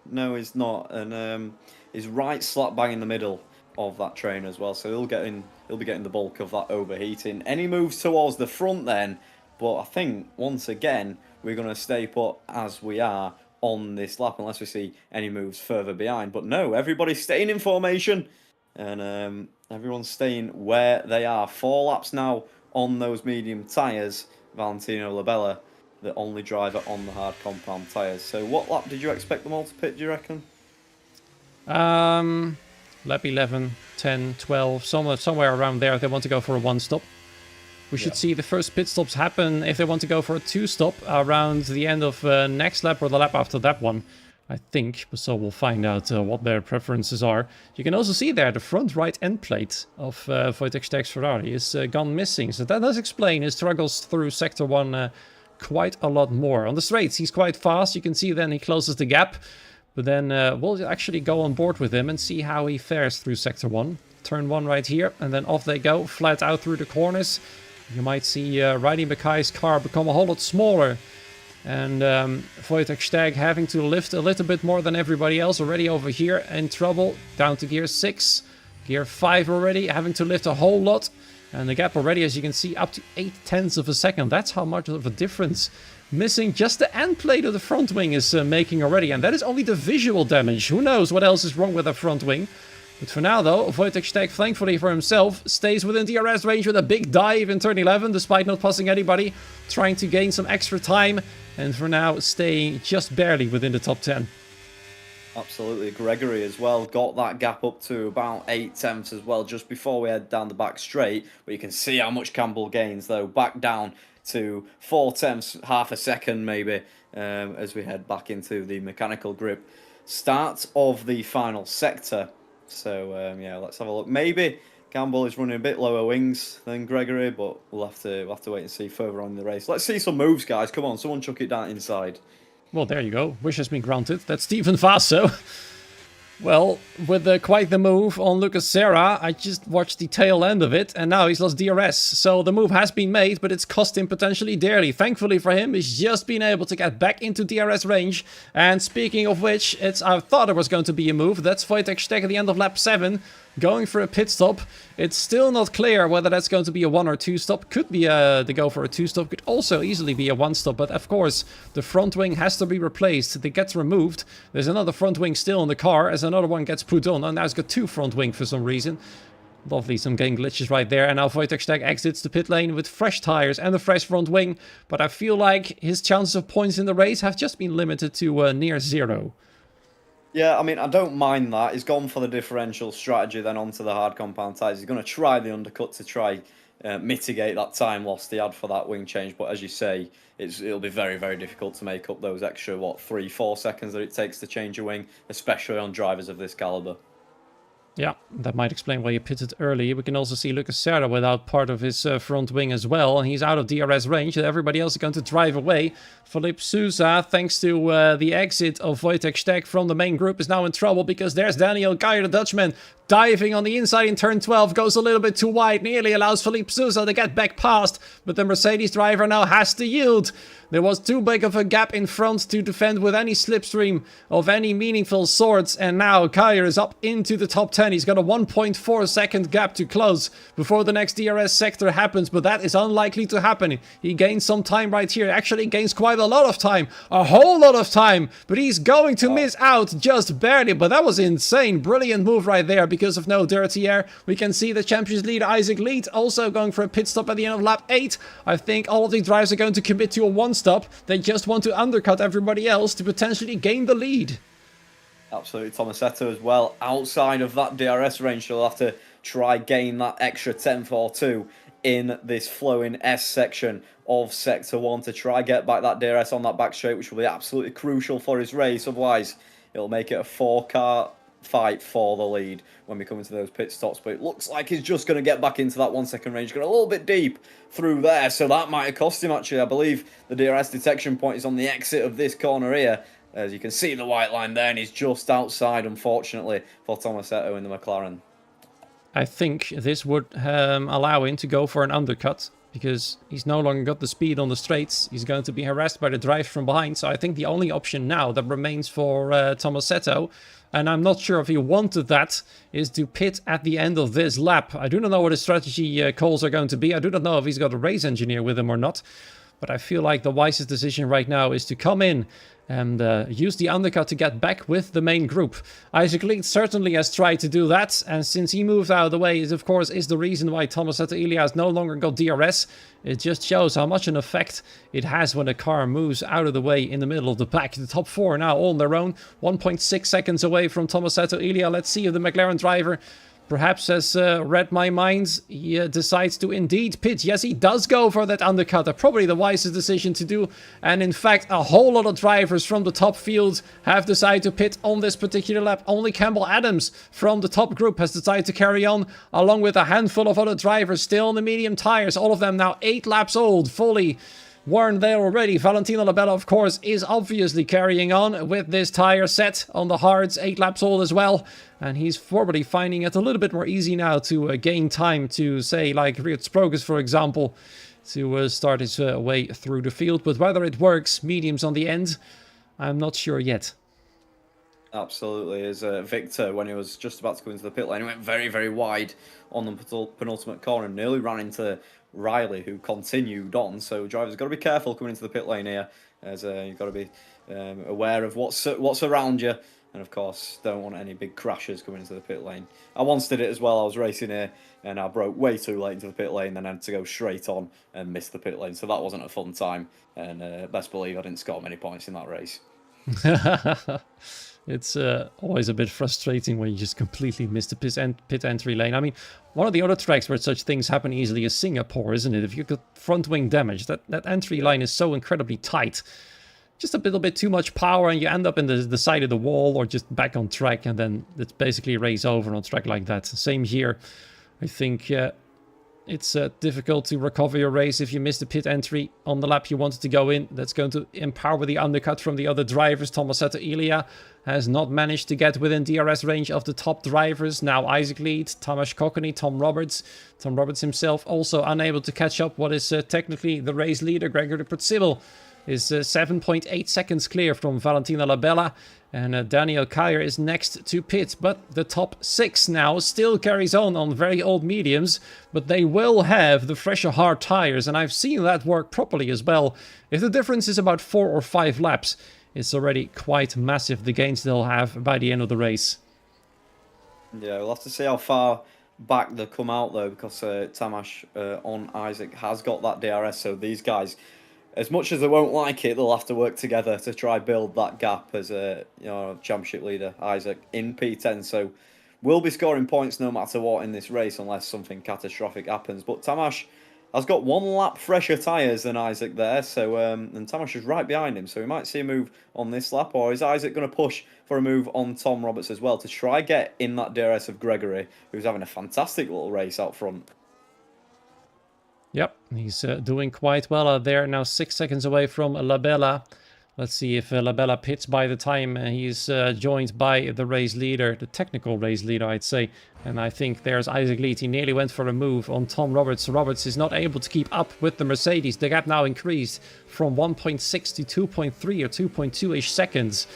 No, he's not, and he's right slap bang in the middle of that train as well. So he'll be getting the bulk of that overheating. Any moves towards the front then, but I think once again we're going to stay put as we are on this lap unless we see any moves further behind. But no, everybody's staying in formation, and everyone's staying where they are. 4 laps now on those medium tyres. Valentino Labella, the only driver on the hard compound tyres. So what lap did you expect them all to pit, do you reckon? Lap 11, 10, 12, somewhere around there if they want to go for a one-stop. We should see the first pit stops happen if they want to go for a 2-stop around the end of next lap or the lap after that one, I think. So we'll find out what their preferences are. You can also see there the front right end plate of Wojtek Steg's Ferrari is gone missing. So that does explain his struggles through Sector 1 quite a lot more. On the straights, he's quite fast. You can see then he closes the gap. But then we'll actually go on board with him and see how he fares through Sector 1. Turn 1 right here, and then off they go, flat out through the corners. You might see Riley Mackay's car become a whole lot smaller. And Wojtek Steg having to lift a little bit more than everybody else already over here. In trouble, down to gear 6. Gear 5 already, having to lift a whole lot. And the gap already, as you can see, up to 0.8 of a second. That's how much of a difference missing just the end plate of the front wing is making already. And that is only the visual damage. Who knows what else is wrong with the front wing. But for now, though, Wojtek Steck, thankfully for himself, stays within DRS range with a big dive in turn 11, despite not passing anybody, trying to gain some extra time, and for now, staying just barely within the top 10. Absolutely. Gregory as well got that gap up to about 8 tenths as well, just before we head down the back straight. But you can see how much Campbell gains, though, back down to 4 tenths, half a second maybe, as we head back into the mechanical grip. Start of the final sector. So yeah, let's have a look. Maybe Campbell is running a bit lower wings than Gregory, but we'll have to wait and see further on in the race. Let's see some moves, guys. Come on, someone chuck it down inside. Well, there you go. Wish has been granted. That's Stephen Vaso. Well, with quite the move on Lucas Serra, I just watched the tail end of it, and now he's lost DRS. So the move has been made, but it's cost him potentially dearly. Thankfully for him, he's just been able to get back into DRS range. And speaking of which, I thought there was going to be a move. That's Wojtek Steck at the end of lap 7. Going for a pit stop. It's still not clear whether that's going to be a 1 or 2 stop. Could be to go for a 2 stop. Could also easily be a 1 stop. But of course, the front wing has to be replaced. It gets removed. There's another front wing still in the car as another one gets put on. And now it's got 2 front wing for some reason. Lovely, some game glitches right there. And now Wojtek Steck exits the pit lane with fresh tires and a fresh front wing. But I feel like his chances of points in the race have just been limited to near 0. Yeah, I mean, I don't mind that. He's gone for the differential strategy, then onto the hard compound tyres. He's going to try the undercut to try mitigate that time lost he had for that wing change. But as you say, it'll be very, very difficult to make up those extra, 3-4 seconds that it takes to change a wing, especially on drivers of this calibre. Yeah, that might explain why he pitted early. We can also see Lucas Serra without part of his front wing as well. And he's out of DRS range. Everybody else is going to drive away. Felipe Sousa, thanks to the exit of Wojtek Steck from the main group, is now in trouble because there's Daniel Geyer, the Dutchman, diving on the inside in turn 12. Goes a little bit too wide. Nearly allows Felipe Sousa to get back past. But the Mercedes driver now has to yield. There was too big of a gap in front to defend with any slipstream of any meaningful sorts. And now Geyer is up into the top 10. He's got a 1.4 second gap to close before the next DRS sector happens. But that is unlikely to happen. He gains some time right here. Actually gains quite a lot of time. A whole lot of time. But he's going to miss out just barely. But that was insane. Brilliant move right there because of no dirty air. We can see the Champions leader Isaac Lead also going for a pit stop at the end of lap 8. I think all of the drivers are going to commit to a 1 stop. They just want to undercut everybody else to potentially gain the lead. Absolutely. Tomasetto as well. Outside of that DRS range, she'll have to try gain that extra 10th or 2 in this flowing S section of Sector 1 to try get back that DRS on that back straight, which will be absolutely crucial for his race. Otherwise, it'll make it a 4-car fight for the lead when we come into those pit stops. But it looks like he's just going to get back into that 1 second range. Got a little bit deep through there, so that might have cost him actually. I believe the DRS detection point is on the exit of this corner here. As you can see the white line there, and he's just outside, unfortunately, for Tomasetto in the McLaren. I think this would allow him to go for an undercut, because he's no longer got the speed on the straights. He's going to be harassed by the drive from behind. So I think the only option now that remains for Tomasetto, and I'm not sure if he wanted that, is to pit at the end of this lap. I do not know what his strategy calls are going to be. I do not know if he's got a race engineer with him or not. But I feel like the wisest decision right now is to come in and use the undercut to get back with the main group. Isaac Leeds certainly has tried to do that, and since he moved out of the way, it of course is the reason why Tomasetto Ilias no longer got DRS. It just shows how much an effect it has when a car moves out of the way in the middle of the pack. The top 4 now all on their own, 1.6 seconds away from Tomasetto Ilias. Let's see if the McLaren driver perhaps has read my mind. He decides to indeed pit. Yes, he does go for that undercut. Probably the wisest decision to do. And in fact, a whole lot of drivers from the top field have decided to pit on this particular lap. Only Campbell Adams from the top group has decided to carry on, along with a handful of other drivers still on the medium tires. All of them now 8 laps old, fully worn there already. Valentino Labella, of course, is obviously carrying on with this tire set on the hards, 8 laps old as well. And he's probably finding it a little bit more easy now to gain time to, say, like Riot Sprogus, for example, to start his way through the field. But whether it works, mediums on the end, I'm not sure yet. Absolutely. As Victor, when he was just about to go into the pit lane, he went very, very wide on the penultimate corner, nearly ran into Riley, who continued on. So drivers got to be careful coming into the pit lane here, as you've got to be aware of what's around you. and of course don't want any big crashes coming into the pit lane. I once did it as well. I was racing here and I broke way too late into the pit lane, then I had to go straight on and miss the pit lane, so that wasn't a fun time, and best believe I didn't score many points in that race. It's always a bit frustrating when you just completely miss the pit entry lane. I mean, one of the other tracks where such things happen easily is Singapore, isn't it? If you've got front wing damage, that entry line is so incredibly tight. Just a little bit too much power and you end up in the side of the wall or just back on track, and then it's basically a race over on track like that. Same here. I think it's difficult to recover your race if you miss the pit entry on the lap you wanted to go in. That's going to empower the undercut from the other drivers. Tomasetto Ilia has not managed to get within DRS range of the top drivers. Now Isaac Lead, Tamas Kokony, Tom Roberts. Tom Roberts himself also unable to catch up what is technically the race leader. Gregory Percival is 7.8 seconds clear from Valentina Labella. And Daniel Kyer is next to pit. But the top 6 now still carries on very old mediums. But they will have the fresher hard tires. And I've seen that work properly as well. If the difference is about 4 or 5 laps, it's already quite massive, the gains they'll have by the end of the race. Yeah, we'll have to see how far back they come out though, because Tamas on Isaac has got that DRS. So these guys, as much as they won't like it, they'll have to work together to try build that gap as a championship leader, Isaac, in P10. So we'll be scoring points no matter what in this race unless something catastrophic happens. But Tamas has got 1 lap fresher tyres than Isaac there, so and Tamas is right behind him, so we might see a move on this lap. Or is Isaac going to push for a move on Tom Roberts as well to try get in that DRS of Gregory, who's having a fantastic little race out front? Yep, he's doing quite well out there. Now 6 seconds away from Labella. Let's see if Labella pits by the time he's joined by the race leader, the technical race leader, I'd say. And I think there's Isaac Lead. He nearly went for a move on Tom Roberts. Roberts is not able to keep up with the Mercedes. The gap now increased from 1.6 to 2.3 or 2.2-ish seconds.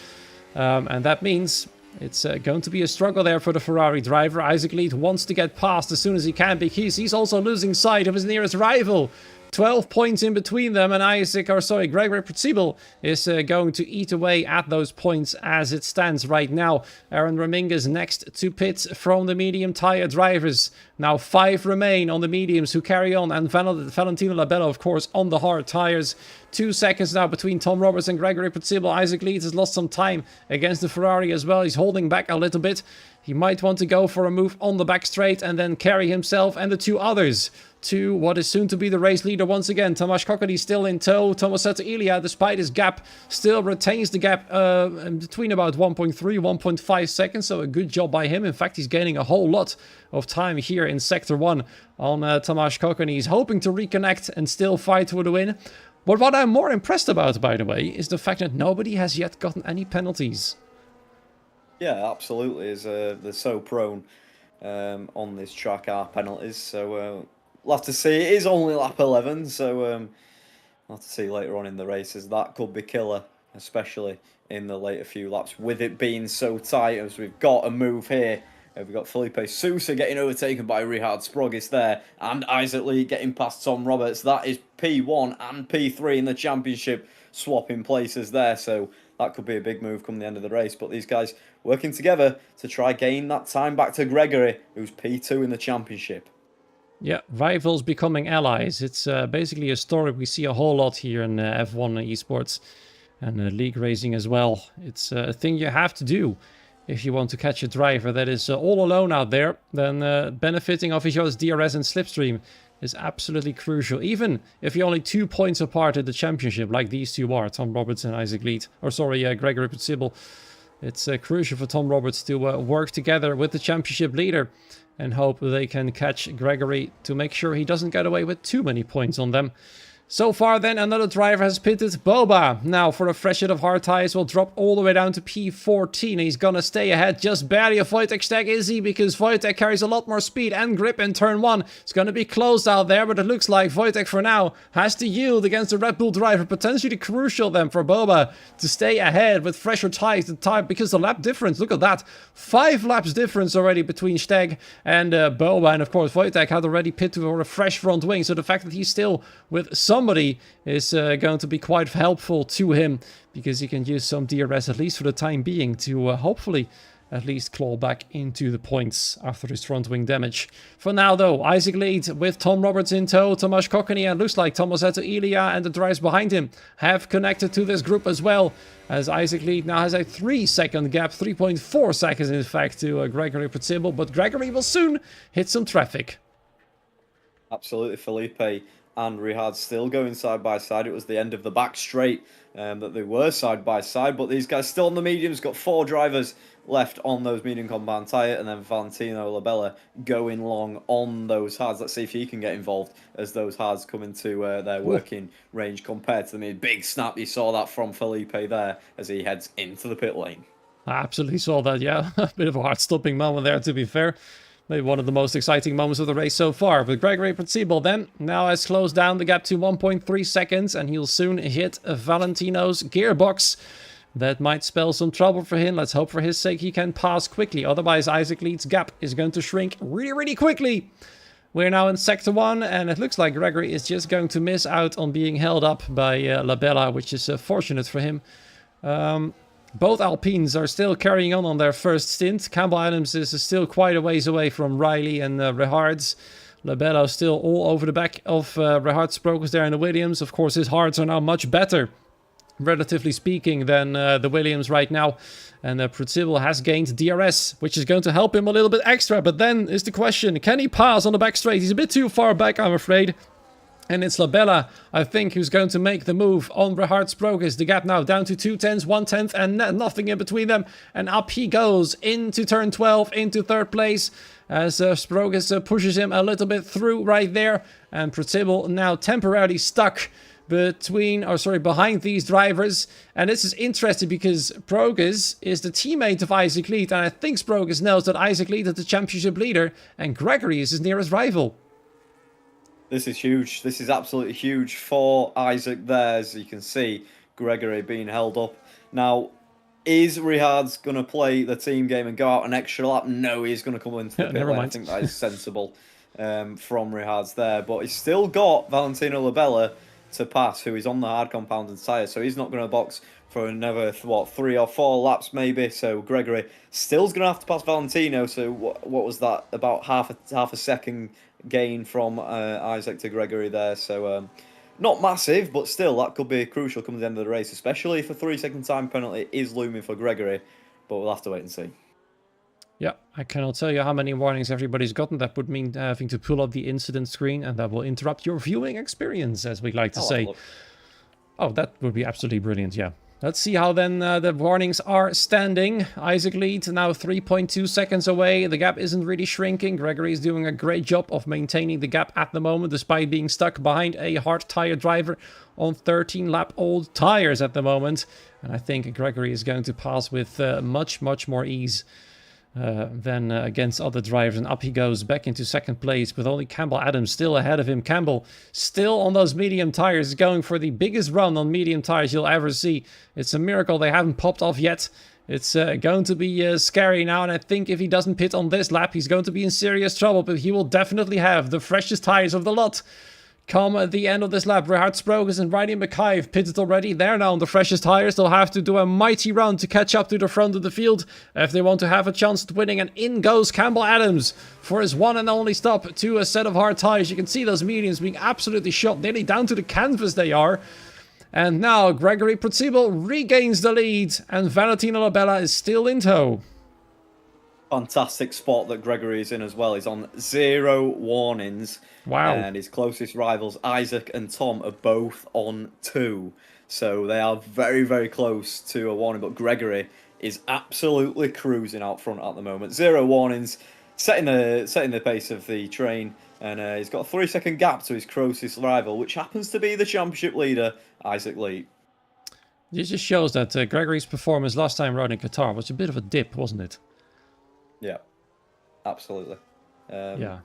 And that means it's going to be a struggle there for the Ferrari driver. Isaac Lead wants to get past as soon as he can because he's also losing sight of his nearest rival. 12 points in between them, and Gregory Percival is going to eat away at those points as it stands right now. Aaron Raminga's next to pit from the medium tire drivers. Now 5 remain on the mediums who carry on, and Valentino Labella, of course, on the hard tires. 2 seconds now between Tom Roberts and Gregory Percival. Isaac Leeds has lost some time against the Ferrari as well. He's holding back a little bit. He might want to go for a move on the back straight and then carry himself and the 2 others to what is soon to be the race leader once again. Tamas Kokony still in tow. Tomasetto Ilia, despite his gap, still retains the gap between about 1.3, 1.5 seconds. So a good job by him. In fact, he's gaining a whole lot of time here in Sector 1 on Tamas Kokony. He's hoping to reconnect and still fight for the win. But what I'm more impressed about, by the way, is the fact that nobody has yet gotten any penalties. Yeah, absolutely. They're so prone on this track are penalties. So we'll have to see. It is only lap 11, so we'll have to see later on in the races. That could be killer, especially in the later few laps, with it being so tight. As we've got a move here. We've got Felipe Sousa getting overtaken by Richard Sprogis there, and Isaac Lee getting past Tom Roberts. That is P1 and P3 in the championship, swapping places there. So that could be a big move come the end of the race. But these guys working together to try gain that time back to Gregory, who's P2 in the championship. Yeah, rivals becoming allies. It's basically a story we see a whole lot here in F1 esports and league racing as well. It's a thing you have to do if you want to catch a driver that is all alone out there. Then benefiting off each other's DRS and slipstream is absolutely crucial. Even if you're only 2 points apart at the championship, like these two are, Tom Roberts and Isaac Lead, Gregory Percival. It's crucial for Tom Roberts to work together with the championship leader and hope they can catch Gregory to make sure he doesn't get away with too many points on them. So far then, another driver has pitted, Boba. Now for a fresh hit of hard tires, will drop all the way down to P14. He's gonna stay ahead just barely of Wojtek Steg, is he? Because Wojtek carries a lot more speed and grip in turn 1. It's gonna be close out there, but it looks like Wojtek for now has to yield against the Red Bull driver. Potentially crucial then for Boba to stay ahead with fresher tires because the lap difference, look at that. 5 laps difference already between Steg and Boba. And of course Wojtek had already pitted for a fresh front wing, so the fact that he's still with some somebody is going to be quite helpful to him, because he can use some DRS at least for the time being to hopefully at least claw back into the points after his front wing damage. For now though, Isaac leads with Tom Roberts in tow, Tomasz Kokony, and looks like Tomazetto Ilia and the drivers behind him have connected to this group as well, as Isaac lead now has a 3-second gap, 3.4 seconds in fact, to Gregory Pritzibel, but Gregory will soon hit some traffic. Absolutely, Felipe and Rihad still going side by side. It was the end of the back straight that they were side by side, but these guys still on the mediums, got 4 drivers left on those medium compound tyre, and then Valentino Labella going long on those hards. Let's see if he can get involved as those hards come into their working range compared to the mid. Big snap, you saw that from Felipe there as he heads into the pit lane. I absolutely saw that, yeah. A bit of a heart-stopping moment there, to be fair. Maybe one of the most exciting moments of the race so far. But Gregory Pritzibel then now has closed down the gap to 1.3 seconds, and he'll soon hit Valentino's gearbox. That might spell some trouble for him. Let's hope for his sake he can pass quickly. Otherwise, Isaac Leed's gap is going to shrink really, really quickly. We're now in Sector 1, and it looks like Gregory is just going to miss out on being held up by Labella, which is fortunate for him. Both Alpines are still carrying on their first stint. Campbell Adams is still quite a ways away from Riley and Rehards. Labella still all over the back of Rehards' Progress there in the Williams. Of course, his hards are now much better, relatively speaking, than the Williams right now. And Pritzibel has gained DRS, which is going to help him a little bit extra. But then is the question, can he pass on the back straight? He's a bit too far back, I'm afraid. And it's Labella, I think, who's going to make the move on Rehards' Progress. The gap now down to 2/10, 1/10, and nothing in between them. And up he goes into turn 12, into third place, as Progress pushes him a little bit through right there. And Pritzibel now temporarily stuck behind these drivers. And this is interesting because Progress is the teammate of Isaac Leed, and I think Progress knows that Isaac Leed is the championship leader, and Gregory is his nearest rival. This is huge. This is absolutely huge for Isaac there, as you can see, Gregory being held up. Now, is Rihad's going to play the team game and go out an extra lap? No, he's going to come into the pit lane. I think that is sensible from Rihad's there. But he's still got Valentino Labella to pass, who is on the hard compounded tyre. So he's not going to box for another, 3 or 4 laps maybe. So Gregory still's going to have to pass Valentino. So what was that? About half a second gain from Isaac to Gregory there. So not massive, but still that could be crucial coming to the end of the race, especially if a 3-second time penalty is looming for Gregory. But we'll have to wait and see. Yeah, I cannot tell you how many warnings everybody's gotten. That would mean having to pull up the incident screen, and that will interrupt your viewing experience, as we like to say. Oh, that would be absolutely brilliant, yeah. Let's see how then the warnings are standing. Isaac Leed now 3.2 seconds away. The gap isn't really shrinking. Gregory is doing a great job of maintaining the gap at the moment, despite being stuck behind a hard tire driver on 13-lap-old tires at the moment. And I think Gregory is going to pass with much, much more ease than against other drivers, and up he goes back into second place with only Campbell Adams still ahead of him. Campbell still on those medium tires, going for the biggest run on medium tires you'll ever see. It's a miracle they haven't popped off yet. It's going to be scary now, and I think if he doesn't pit on this lap, he's going to be in serious trouble, but he will definitely have the freshest tires of the lot. Come at the end of this lap, Rehards Progress and Riley Mackay have pitted already. They're now on the freshest tires. They'll have to do a mighty run to catch up to the front of the field if they want to have a chance at winning. And in goes Campbell Adams for his one and only stop to a set of hard tires. You can see those mediums being absolutely shot, nearly down to the canvas they are. And now Gregory Pritzibel regains the lead, and Valentino Labella is still in tow. Fantastic spot that Gregory is in as well. He's on 0 warnings. Wow. And his closest rivals, Isaac and Tom, are both on 2. So they are very, very close to a warning. But Gregory is absolutely cruising out front at the moment. 0 warnings, setting the pace of the train. And he's got a 3-second gap to his closest rival, which happens to be the championship leader, Isaac Lee. This just shows that Gregory's performance last time around in Qatar was a bit of a dip, wasn't it? Yeah, absolutely. Yeah.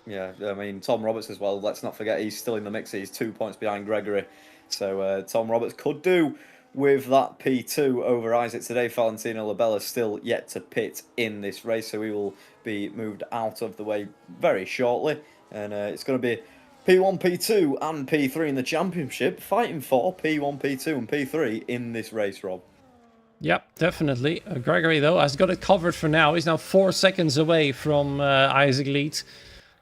Yeah, I mean, Tom Roberts as well, let's not forget, he's still in the mix. He's 2 points behind Gregory. So Tom Roberts could do with that P2 over Isaac today. Valentino Labella still yet to pit in this race, so we will be moved out of the way very shortly. And it's going to be P1, P2 and P3 in the championship, fighting for P1, P2 and P3 in this race, Rob. Yep, definitely. Gregory, though, has got it covered for now. He's now 4 seconds away from Isaac Lead,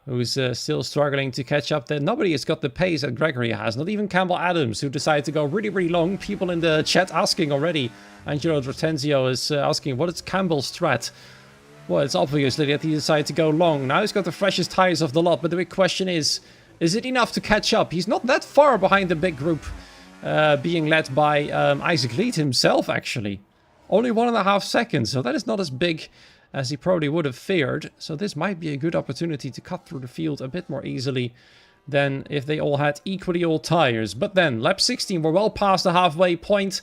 who's still struggling to catch up there. Nobody has got the pace that Gregory has, not even Campbell Adams, who decided to go really, really long. People in the chat asking already. Angelo Drotenzio is asking, what is Campbell's strat? Well, it's obviously that he decided to go long. Now he's got the freshest tires of the lot, but the big question is it enough to catch up? He's not that far behind the big group, being led by Isaac Lead himself, actually. Only 1.5 seconds, so that is not as big as he probably would have feared. So this might be a good opportunity to cut through the field a bit more easily than if they all had equally old tires. But then, lap 16, we're well past the halfway point.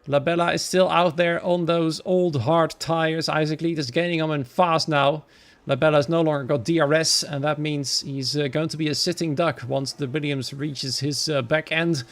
Labella is still out there on those old hard tires. Isaac Lead is gaining on him fast now. Labella has no longer got DRS, and that means he's going to be a sitting duck once the Williams reaches his back end.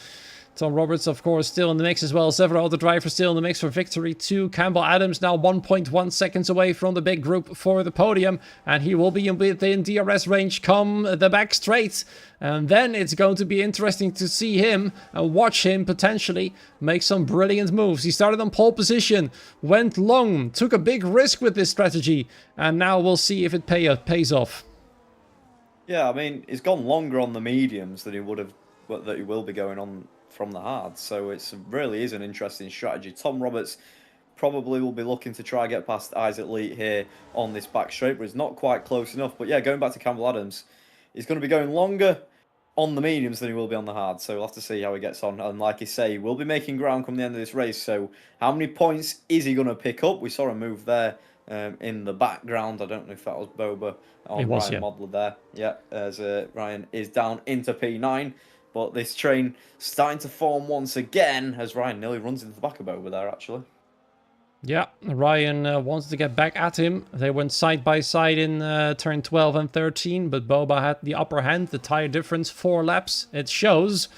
Tom Roberts, of course, still in the mix as well. Several other drivers still in the mix for victory too. Campbell Adams now 1.1 seconds away from the big group for the podium. And he will be within DRS range come the back straight. And then it's going to be interesting to see him and watch him potentially make some brilliant moves. He started on pole position, went long, took a big risk with this strategy. And now we'll see if it pays off. Yeah, I mean, he's gone longer on the mediums than he would have, that he will be going on from the hard, so it really is an interesting strategy. Tom Roberts probably will be looking to try and get past Isaac Lead here on this back straight, but it's not quite close enough. But yeah, going back to Campbell Adams, he's going to be going longer on the mediums than he will be on the hard, so we'll have to see how he gets on. And like you say, we'll be making ground come the end of this race, so how many points is he going to pick up? We saw a move there in the background. I don't know if that was Boba on Ryan Modler there. Yeah, as Ryan is down into P9. But this train starting to form once again as Ryan nearly runs into the back of over there, actually. Yeah, Ryan wants to get back at him. They went side by side in turn 12 and 13, but Boba had the upper hand. The tire difference, 4 laps. It shows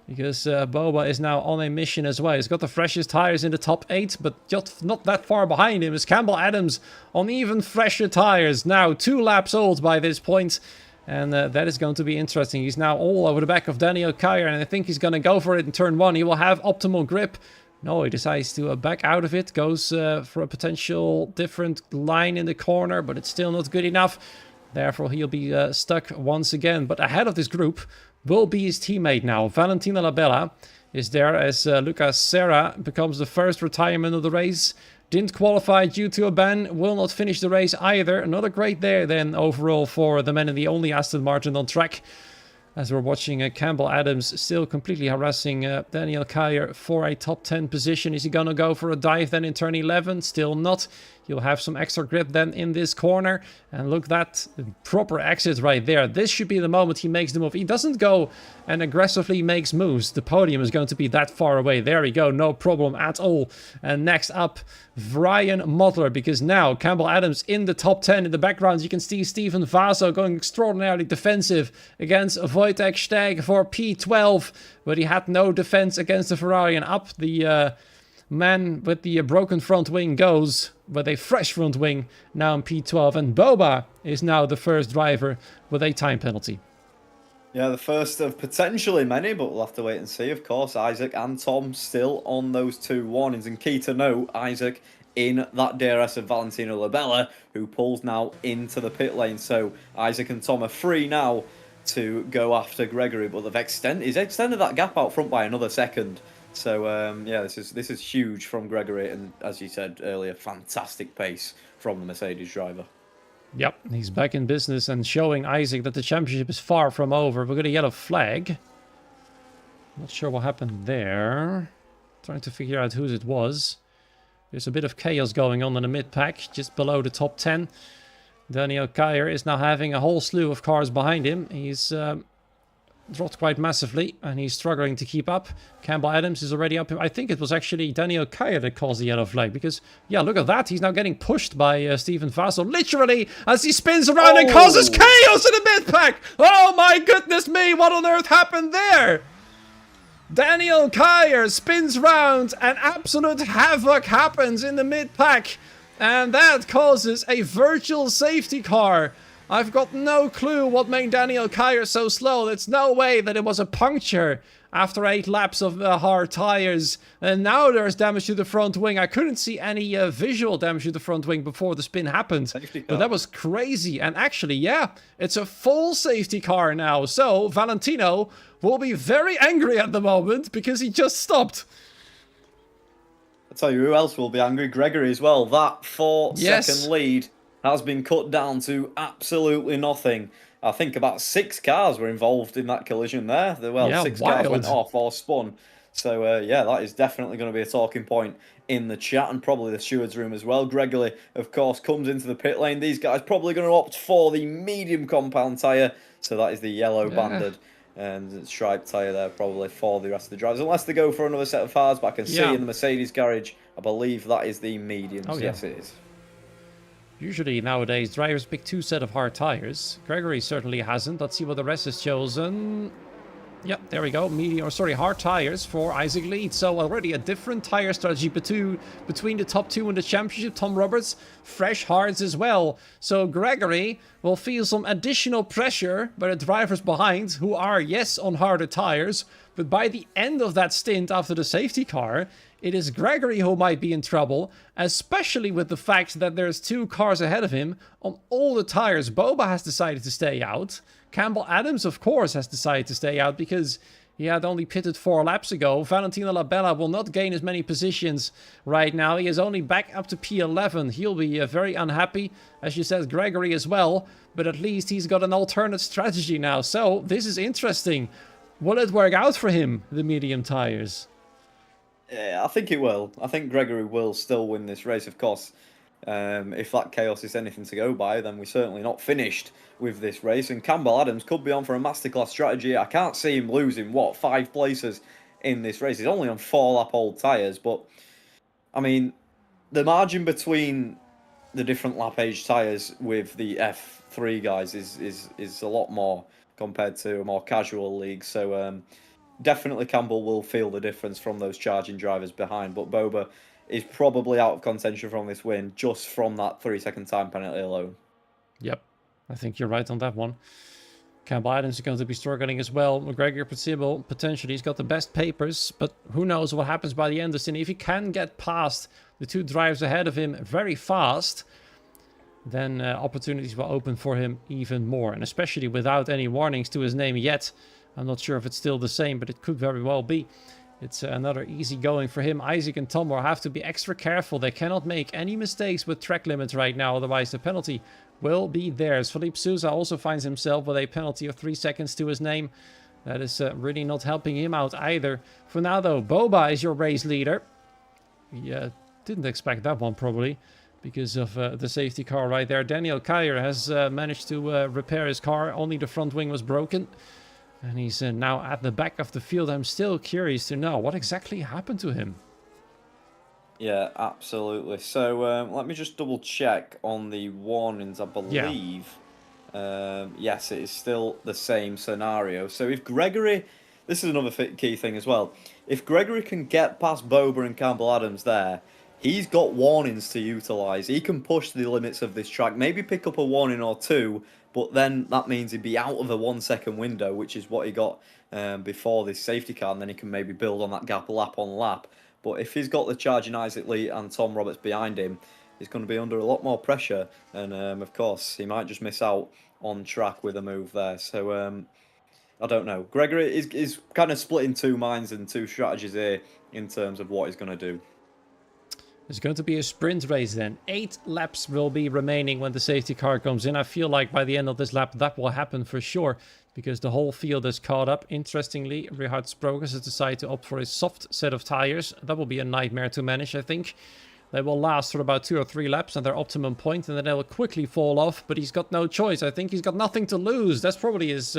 because Boba is now on a mission as well. He's got the freshest tires in the top 8, but just not that far behind him is Campbell Adams on even fresher tires. Now 2 laps old by this point. And that is going to be interesting. He's now all over the back of Daniel Kyer, and I think he's going to go for it in turn 1. He will have optimal grip. No, he decides to back out of it. Goes for a potential different line in the corner, but it's still not good enough. Therefore, he'll be stuck once again. But ahead of this group will be his teammate now. Valentina Labella is there as Lucas Serra becomes the first retirement of the race. Didn't qualify due to a ban, will not finish the race either. Another great day then overall for the man in the only Aston Martin on track. As we're watching Campbell Adams still completely harassing Daniel Kyer for a top 10 position. Is he going to go for a dive then in turn 11? Still not. He'll have some extra grip then in this corner. And look, that proper exit right there. This should be the moment he makes the move. He doesn't go and aggressively makes moves. The podium is going to be that far away. There we go. No problem at all. And next up, Ryan Modler. Because now Campbell Adams in the top 10. In the background, you can see Stephen Vaso going extraordinarily defensive against Wojtek Steg for P12. But he had no defense against the Ferrari. And up the man with the broken front wing goes with a fresh front wing now in P12, and Boba is now the first driver with a time penalty. Yeah, the first of potentially many, but we'll have to wait and see. Of course, Isaac and Tom still on those 2 warnings, and key to note, Isaac in that DRS of Valentino Labella, who pulls now into the pit lane. So Isaac and Tom are free now to go after Gregory, but they've extended that gap out front by another second. So yeah, this is huge from Gregory, and as you said earlier, fantastic pace from the Mercedes driver. Yep, he's back in business and showing Isaac that the championship is far from over. We've got a yellow flag. Not sure what happened there. Trying to figure out whose it was. There's a bit of chaos going on in the mid-pack, just below the top 10. Daniel Kyer is now having a whole slew of cars behind him. He's dropped quite massively, and he's struggling to keep up. Campbell Adams is already up. I think it was actually Daniel Kyer that caused the yellow flag, because, yeah, look at that. He's now getting pushed by Stephen Vaso, literally, as he spins around and causes chaos in the mid-pack. Oh, my goodness me, what on earth happened there? Daniel Kyer spins round, and absolute havoc happens in the mid-pack, and that causes a virtual safety car I've got no clue what made Daniel Kyer so slow. There's no way that it was a puncture after 8 laps of hard tires. And now there's damage to the front wing. I couldn't see any visual damage to the front wing before the spin happened. But that was crazy. And actually, yeah, it's a full safety car now. So Valentino will be very angry at the moment because he just stopped. I'll tell you who else will be angry. Gregory as well. That 4-second lead has been cut down to absolutely nothing. I think about 6 cars were involved in that collision there. Well, yeah, 6 cars went off or spun. So, yeah, that is definitely going to be a talking point in the chat and probably the steward's room as well. Gregory, of course, comes into the pit lane. These guys probably going to opt for the medium compound tyre. So that is the yellow banded and striped tyre there probably for the rest of the drivers. Unless they go for another set of hards, but I can see in the Mercedes garage, I believe that is the mediums. Oh, yes, it is. Usually nowadays drivers pick 2 sets of hard tires. Gregory certainly hasn't. Let's see what the rest has chosen. Yep, there we go. Hard tires for Isaac Leeds. So already a different tire strategy between the top 2 in the championship. Tom Roberts, fresh hards as well. So Gregory will feel some additional pressure by the drivers behind, who are, yes, on harder tires. But by the end of that stint after the safety car, it is Gregory who might be in trouble, especially with the fact that there's 2 cars ahead of him on all the tires. Boba has decided to stay out. Campbell Adams, of course, has decided to stay out because he had only pitted 4 laps ago. Valentino Labella will not gain as many positions right now. He is only back up to P11. He'll be very unhappy, as you said, Gregory as well. But at least he's got an alternate strategy now. So this is interesting. Will it work out for him, the medium tires? Yeah, I think it will. I think Gregory will still win this race, of course. If that chaos is anything to go by, then we're certainly not finished with this race. And Campbell Adams could be on for a masterclass strategy. I can't see him losing, 5 places in this race. He's only on 4-lap-old tyres. But, I mean, the margin between the different lap-age tyres with the F3 guys is a lot more compared to a more casual league. So, definitely Campbell will feel the difference from those charging drivers behind. But Boba is probably out of contention from this win just from that 3-second time penalty alone. Yep, I think you're right on that one. Campbell Adams is going to be struggling as well. McGregor potentially he's got the best papers, but who knows what happens by the end of the stint. If he can get past the 2 drivers ahead of him very fast, then opportunities will open for him even more. And especially without any warnings to his name yet. I'm not sure if it's still the same, but it could very well be. It's another easy going for him. Isaac and Tom will have to be extra careful. They cannot make any mistakes with track limits right now, otherwise the penalty will be theirs. Philippe Sousa also finds himself with a penalty of 3 seconds to his name. That is really not helping him out either. For now though, Boba is your race leader. Yeah, didn't expect that one probably because of the safety car right there. Daniel Kyer has managed to repair his car. Only the front wing was broken. And he's now at the back of the field. I'm still curious to know what exactly happened to him. Yeah, absolutely. So let me just double check on the warnings. I believe, yes, it is still the same scenario. So if Gregory, this is another key thing as well. If Gregory can get past Boba and Campbell Adams there, he's got warnings to utilise. He can push the limits of this track, maybe pick up a warning or 2, but then that means he'd be out of the 1-second window, which is what he got before this safety car, and then he can maybe build on that gap lap on lap. But if he's got the charging Isaac Lee and Tom Roberts behind him, he's going to be under a lot more pressure, and of course, he might just miss out on track with a move there. So, I don't know. Gregory is kind of split in 2 minds and 2 strategies here in terms of what he's going to do. It's going to be a sprint race then. 8 laps will be remaining when the safety car comes in. I feel like by the end of this lap that will happen for sure, because the whole field is caught up. Interestingly, Richard Sproges has decided to opt for a soft set of tires. That will be a nightmare to manage, I think. They will last for about 2 or 3 laps at their optimum point, and then they will quickly fall off, but he's got no choice. I think he's got nothing to lose. That's probably his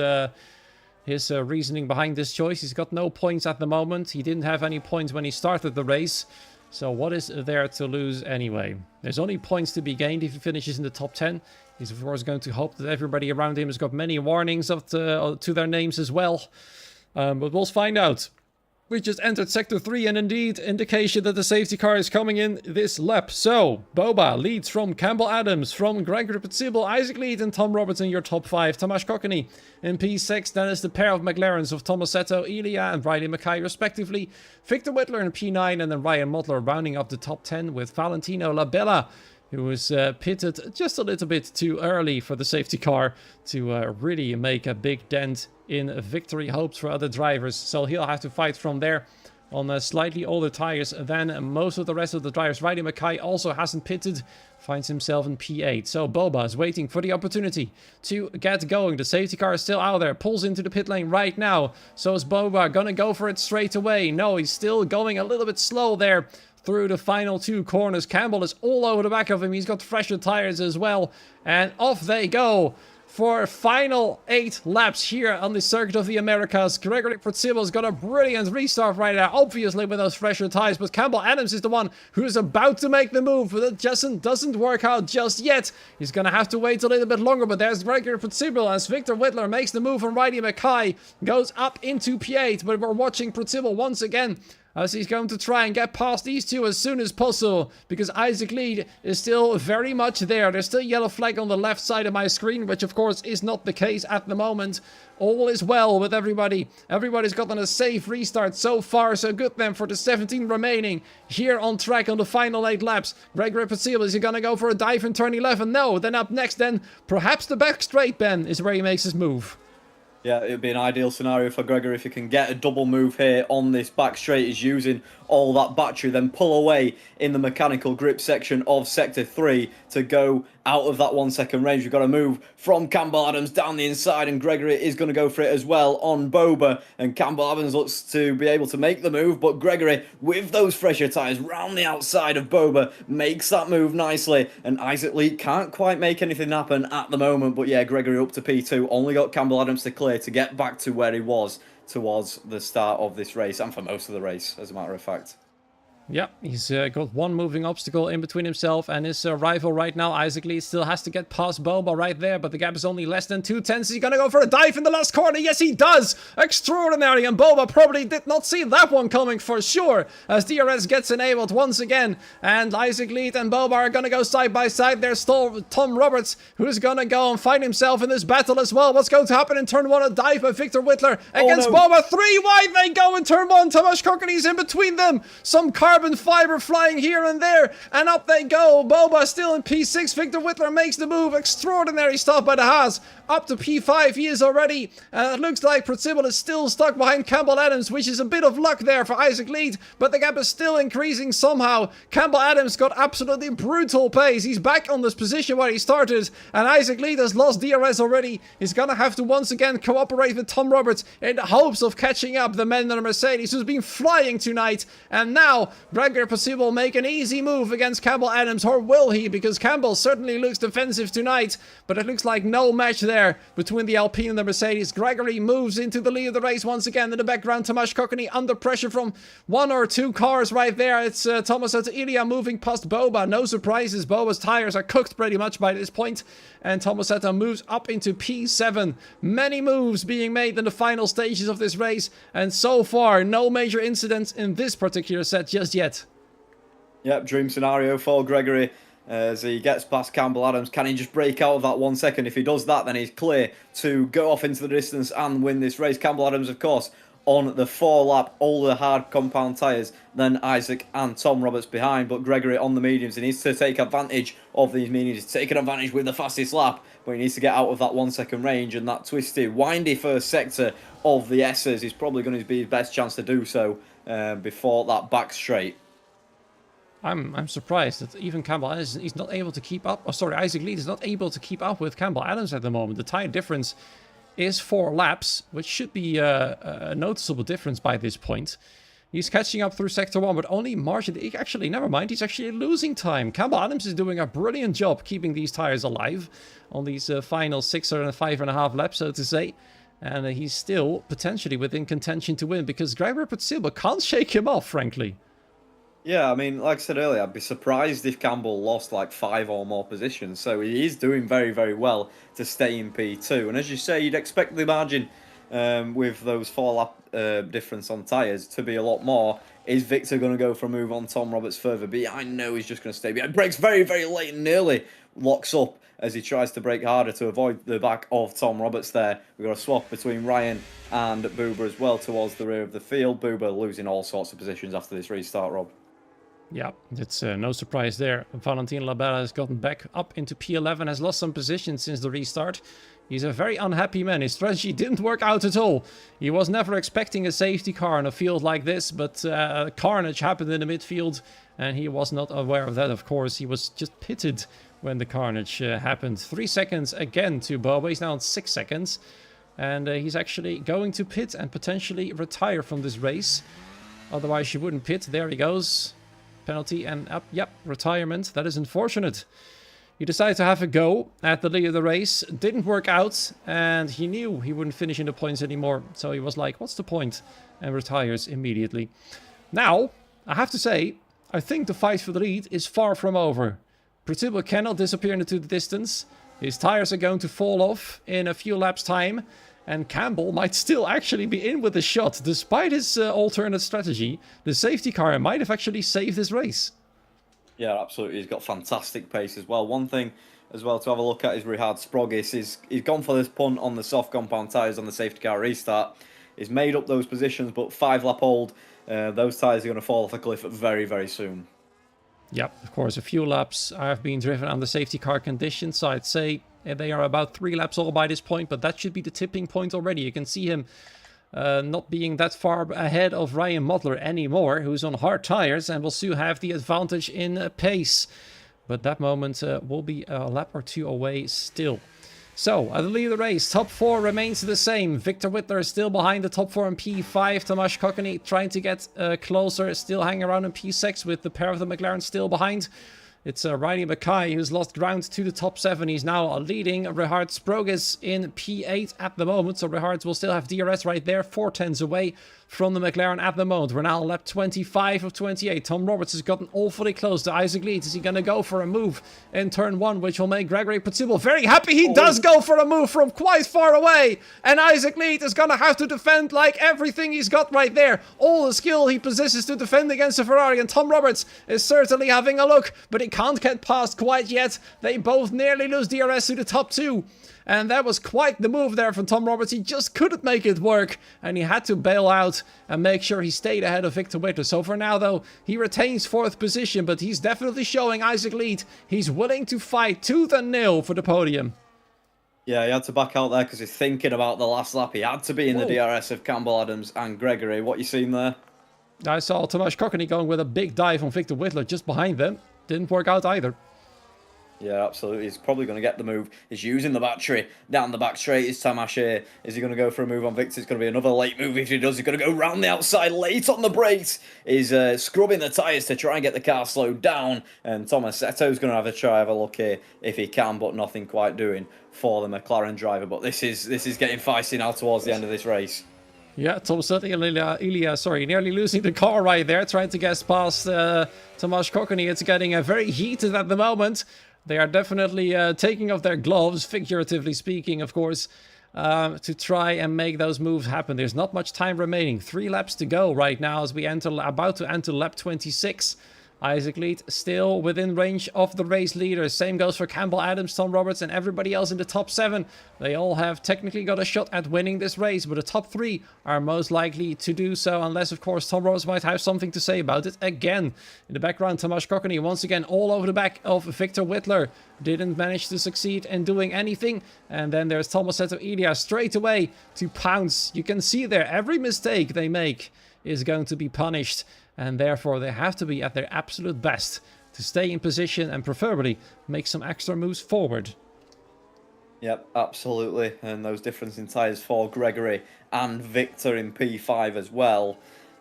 reasoning behind this choice. He's got no points at the moment. He didn't have any points when he started the race. So what is there to lose anyway? There's only points to be gained if he finishes in the top 10. He's of course going to hope that everybody around him has got many warnings to their names as well. But we'll find out. We just entered Sector 3 and indeed indication that the safety car is coming in this lap. So, Boba leads from Campbell Adams, from Gregory Pitzibel, Isaac Lead and Tom Roberts in your top 5. Tomasz Kokkeny in P6. Then is the pair of McLarens of Tomasetto, Ilya and Riley Mackay respectively. Victor Whitler in P9 and then Ryan Mottler rounding up the top 10 with Valentino Labella, who was pitted just a little bit too early for the safety car to really make a big dent in victory hopes for other drivers. So he'll have to fight from there on slightly older tires than most of the rest of the drivers. Riley Mackay also hasn't pitted, finds himself in P8. So Boba is waiting for the opportunity to get going. The safety car is still out there, pulls into the pit lane right now. So is Boba gonna go for it straight away? No, he's still going a little bit slow there through the final 2 corners. Campbell is all over the back of him. He's got fresher tires as well. And off they go for final 8 laps here on the Circuit of the Americas. Gregory Pitzibel's got a brilliant restart right there, obviously with those fresher tires, but Campbell Adams is the one who is about to make the move, but it just doesn't work out just yet. He's gonna have to wait a little bit longer, but there's Gregory Pitzibel as Victor Whitler makes the move on Riley Mackay, goes up into P8, but we're watching Pitzibel once again as he's going to try and get past these two as soon as possible, because Isaac Lead is still very much there. There's still a yellow flag on the left side of my screen, which of course is not the case at the moment. All is well with everybody. Everybody's gotten a safe restart so far, so good then for the 17 remaining here on track on the final 8 laps. Gregory Pitzibel, is he gonna go for a dive in turn 11? No, then up next then, perhaps the back straight, Ben, is where he makes his move. Yeah, it would be an ideal scenario for Gregory if he can get a double move here on this back straight. He's using all that battery, then pull away in the mechanical grip section of Sector 3 to go out of that 1 second range. We've got to move from Campbell Adams down the inside, and Gregory is going to go for it as well on Boba. And Campbell Adams looks to be able to make the move, but Gregory, with those fresher tyres round the outside of Boba, makes that move nicely. And Isaac Lee can't quite make anything happen at the moment, but yeah, Gregory up to P2, only got Campbell Adams to clear to get back to where he was towards the start of this race, and for most of the race, as a matter of fact. Yeah, he's got one moving obstacle in between himself and his rival right now. Isaac Lee still has to get past Boba right there, but the gap is only less than 2/10. Is he going to go for a dive in the last corner? Yes, he does! Extraordinary, and Boba probably did not see that one coming for sure, as DRS gets enabled once again, and Isaac Lee and Boba are going to go side by side. There's still Tom Roberts, who's going to go and find himself in this battle as well. What's going to happen in turn 1? A dive by Victor Whitler against Boba. 3 wide they go in turn 1. Tomasz Kokkeny's in between them. Some carbon fiber flying here and there, and up they go. Boba still in P6. Victor Whitler makes the move. Extraordinary stuff by the Haas. Up to P5 he is already. It looks like Pitzibel is still stuck behind Campbell Adams, which is a bit of luck there for Isaac Lead, but the gap is still increasing somehow. Campbell Adams got absolutely brutal pace. He's back on this position where he started, and Isaac Lead has lost DRS already. He's gonna have to once again cooperate with Tom Roberts in the hopes of catching up the men in the Mercedes, who's been flying tonight. And now Gregory Pitzibel will make an easy move against Campbell Adams, or will he? Because Campbell certainly looks defensive tonight, but it looks like no match there between the Alpine and the Mercedes. Gregory moves into the lead of the race once again. In the background, Tomasz Kokkeny under pressure from 1 or 2 cars right there. It's Tomasetto Ilya moving past Boba. No surprises. Boba's tires are cooked pretty much by this point, and Tomasetto moves up into P7. Many moves being made in the final stages of this race, and so far no major incidents in this particular set just yet. Yep, dream scenario for Gregory as he gets past Campbell Adams. Can he just break out of that 1 second? If he does that, then he's clear to go off into the distance and win this race. Campbell Adams, of course, on the 4-lap, older hard compound tyres than Isaac and Tom Roberts behind, but Gregory on the mediums. He needs to take advantage of these mediums. He's taking advantage with the fastest lap, but he needs to get out of that 1 second range, and that twisty, windy first sector of the S's is probably going to be his best chance to do so before that back straight. I'm surprised that even Campbell Adams is not able to keep up. Oh, sorry, Isaac Lead is not able to keep up with Campbell Adams at the moment. The tire difference is 4 laps, which should be a noticeable difference by this point. He's catching up through Sector 1, but only marginally. Actually, never mind. He's actually losing time. Campbell Adams is doing a brilliant job keeping these tires alive on these final 6 or 5.5 laps, so to say. And he's still potentially within contention to win, because Gregory Pitzibel can't shake him off, frankly. Yeah, I mean, like I said earlier, I'd be surprised if Campbell lost like 5 or more positions. So he is doing very, very well to stay in P2. And as you say, you'd expect the margin with those 4-lap difference on tyres to be a lot more. Is Victor going to go for a move on Tom Roberts further behind? No, he's just going to stay behind. Brakes very, very late and nearly locks up as he tries to brake harder to avoid the back of Tom Roberts there. We've got a swap between Ryan and Boober as well towards the rear of the field. Boober losing all sorts of positions after this restart, Rob. Yeah, it's no surprise there. Valentin Labella has gotten back up into P11, has lost some position since the restart. He's a very unhappy man. His strategy didn't work out at all. He was never expecting a safety car in a field like this, but carnage happened in the midfield, and he was not aware of that, of course. He was just pitted when the carnage happened. 3 seconds again to Boba. He's now on 6 seconds, and he's actually going to pit and potentially retire from this race. Otherwise, she wouldn't pit. There he goes. Penalty and up. Yep, retirement. That is unfortunate. He decided to have a go at the lead of the race. Didn't work out, and he knew he wouldn't finish in the points anymore. So he was like, what's the point? And retires immediately. Now, I have to say, I think the fight for the lead is far from over. Pratibha cannot disappear into the distance. His tires are going to fall off in a few laps' time. And Campbell might still actually be in with a shot. Despite his alternate strategy, the safety car might have actually saved this race. Yeah, absolutely. He's got fantastic pace as well. One thing as well to have a look at is Richard Sprogis. He's gone for this punt on the soft compound tyres on the safety car restart. He's made up those positions, but 5-lap old, those tyres are going to fall off a cliff very, very soon. Yep, of course, a few laps have been driven on the safety car conditions, so I'd say they are about 3 laps all by this point, but that should be the tipping point already. You can see him not being that far ahead of Ryan Modler anymore, who's on hard tires and will soon have the advantage in pace. But that moment will be a lap or 2 away still. So, at the lead of the race, top 4 remains the same. Victor Whitler is still behind the top 4 in P5. Tomasz Kokony trying to get closer, still hanging around in P6 with the pair of the McLaren still behind. It's Riley Mackay who's lost ground to the top 7. He's now leading Richard Sprogis in P8 at the moment. So Richard will still have DRS right there, 4 tenths away from the McLaren at the moment. We're now on lap 25 of 28. Tom Roberts has gotten awfully close to Isaac Leeds. Is he going to go for a move in turn 1, which will make Gregory Pratibha very happy? He does go for a move from quite far away. And Isaac Leeds is going to have to defend like everything he's got right there. All the skill he possesses to defend against a Ferrari. And Tom Roberts is certainly having a look, but he can't get past quite yet. They both nearly lose DRS to the top 2. And that was quite the move there from Tom Roberts. He just couldn't make it work. And he had to bail out and make sure he stayed ahead of Victor Whitler. So for now, though, he retains 4th position. But he's definitely showing Isaac Leeds he's willing to fight tooth and nail for the podium. Yeah, he had to back out there because he's thinking about the last lap. He had to be in the DRS of Campbell Adams and Gregory. What you seen there? I saw Tomasz Kokony going with a big dive on Victor Whitler just behind them. Didn't work out either. Yeah, absolutely. He's probably going to get the move. He's using the battery down the back straight. Is Tomasz here? Is he going to go for a move on Victor? It's going to be another late move. If he does, he's going to go round the outside late on the brakes. He's scrubbing the tyres to try and get the car slowed down. And Thomas Seto's going to have a try, have a look here if he can, but nothing quite doing for the McLaren driver. But this is getting feisty now towards the end of this race. Yeah, Tom Sutton and Ilya, nearly losing the car right there, trying to get past Tomasz Kokony. It's getting very heated at the moment. They are definitely taking off their gloves, figuratively speaking, of course, to try and make those moves happen. There's not much time remaining. 3 laps to go right now as we about to enter lap 26. Isaac Leeds still within range of the race leaders. Same goes for Campbell Adams, Tom Roberts, and everybody else in the top 7. They all have technically got a shot at winning this race, but the top 3 are most likely to do so, unless, of course, Tom Roberts might have something to say about it. Again, in the background, Tomasz Kokony once again all over the back of Victor Whitler. Didn't manage to succeed in doing anything. And then there's Thomas Seto Ilya straight away to pounce. You can see there, every mistake they make is going to be punished. And therefore, they have to be at their absolute best to stay in position and preferably make some extra moves forward. Yep, absolutely. And those difference in tyres for Gregory and Victor in P5 as well.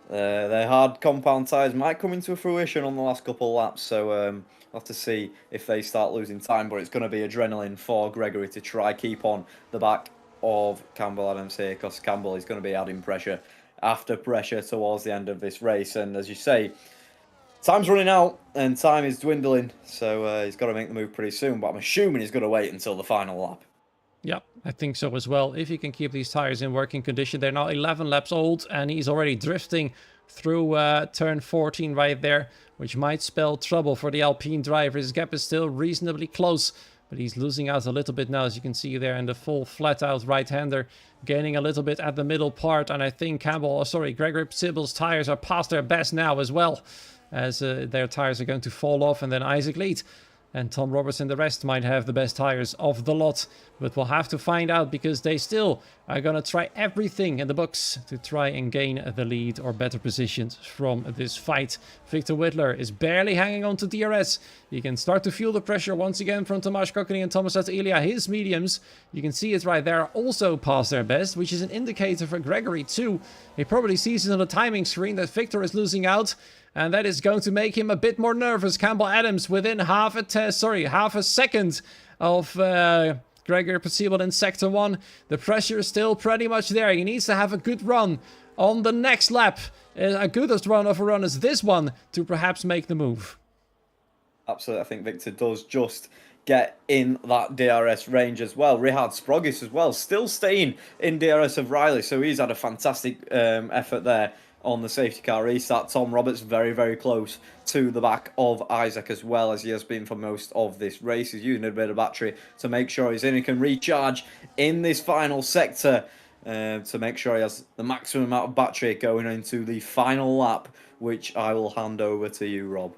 Their hard compound tyres might come into fruition on the last couple of laps. So we'll have to see if they start losing time. But it's going to be adrenaline for Gregory to try keep on the back of Campbell Adams here, because Campbell is going to be adding pressure after pressure towards the end of this race. And as you say, time's running out and time is dwindling, so he's got to make the move pretty soon, but I'm assuming he's going to wait until the final lap. Yeah, I think so as well. If he can keep these tires in working condition, they're now 11 laps old, and he's already drifting through turn 14 right there, which might spell trouble for the Alpine driver. His gap is still reasonably close, but he's losing out a little bit now, as you can see there in the full flat-out right-hander, gaining a little bit at the middle part. And I think Gregory Sibyl's tires are past their best now as well, as their tires are going to fall off, and then Isaac Lead and Tom Roberts and the rest might have the best tires of the lot. But we'll have to find out, because they still are going to try everything in the books to try and gain the lead or better positions from this fight. Victor Whittler is barely hanging on to DRS. You can start to feel the pressure once again from Tomasz Kokony and Thomas Ilya. His mediums, you can see it right there, are also past their best, which is an indicator for Gregory too. He probably sees it on the timing screen that Victor is losing out, and that is going to make him a bit more nervous. Campbell Adams within half a second of Gregory Percival in Sector 1. The pressure is still pretty much there. He needs to have a good run on the next lap. A good run of a run as this one to perhaps make the move. Absolutely, I think Victor does just get in that DRS range as well. Richard Sprogis as well, still staying in DRS of Riley, so he's had a fantastic effort there on the safety car restart. Tom Roberts very, very close to the back of Isaac, as well as he has been for most of this race. He's using a bit of battery to make sure he's in. He can recharge in this final sector to make sure he has the maximum amount of battery going into the final lap, which I will hand over to you, Rob.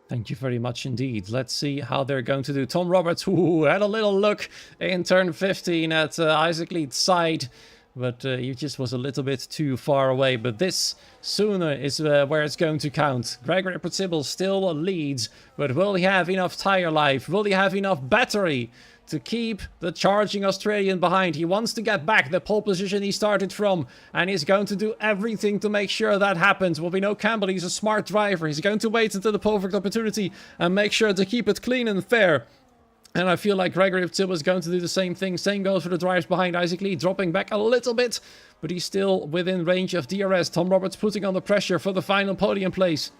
Thank you very much indeed. Let's see how they're going to do. Tom Roberts, who had a little look in turn 15 at Isaac Lead's side, but he just was a little bit too far away. But this sooner is where it's going to count. Gregory Percival still leads, but will he have enough tire life? Will he have enough battery to keep the charging Australian behind? He wants to get back the pole position he started from, and he's going to do everything to make sure that happens. Well, we know Campbell, he's a smart driver. He's going to wait until the perfect opportunity and make sure to keep it clean and fair. And I feel like Gregory Percival is going to do the same thing. Same goes for the drivers behind Isaac Lee, dropping back a little bit, but he's still within range of DRS. Tom Roberts putting on the pressure for the final podium place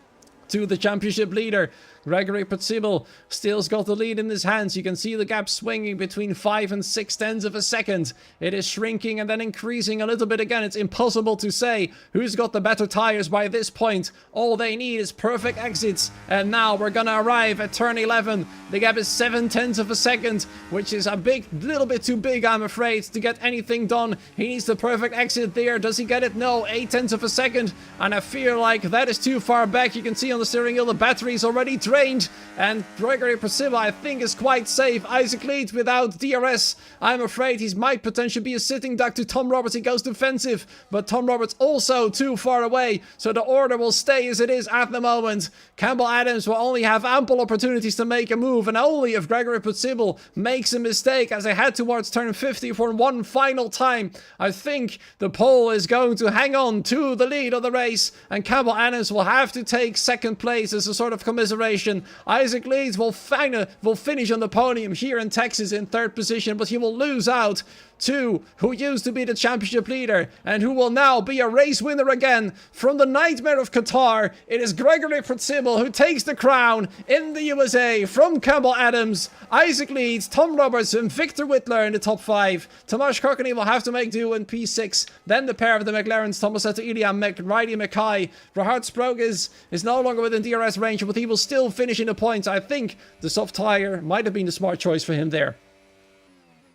to the championship leader. Gregory Percival still's got the lead in his hands. You can see the gap swinging between 5 and 6/10 of a second. It is shrinking and then increasing a little bit again. It's impossible to say who's got the better tires by this point. All they need is perfect exits. And now we're gonna arrive at turn 11. The gap is 7/10 of a second, which is a little bit too big, I'm afraid, to get anything done. He needs the perfect exit there. Does he get it? No, 8/10 of a second. And I feel like that is too far back. You can see on the steering wheel the battery is already drained, and Gregory Percival, I think, is quite safe. Isaac Lead without DRS, I'm afraid he might potentially be a sitting duck to Tom Roberts. He goes defensive, but Tom Roberts also too far away, so the order will stay as it is at the moment. Campbell Adams will only have ample opportunities to make a move, and only if Gregory Percival makes a mistake as they head towards turn 50 for one final time. I think the pole is going to hang on to the lead of the race, and Campbell Adams will have to take second place as a sort of commiseration. Isaac Leeds will finish on the podium here in Texas in third position, but he will lose out to who used to be the championship leader and who will now be a race winner again from the nightmare of Qatar. It is Gregory Percival who takes the crown in the USA from Campbell Adams, Isaac Leeds, Tom Roberts and Victor Whittler in the top 5. Tomasz Kokony will have to make do in P6. Then the pair of the McLarens, Thomas Ilya and Riley Mackay. Richard Sprogis is no longer within DRS range, but he will still finish in the points. I think the soft tire might have been the smart choice for him there.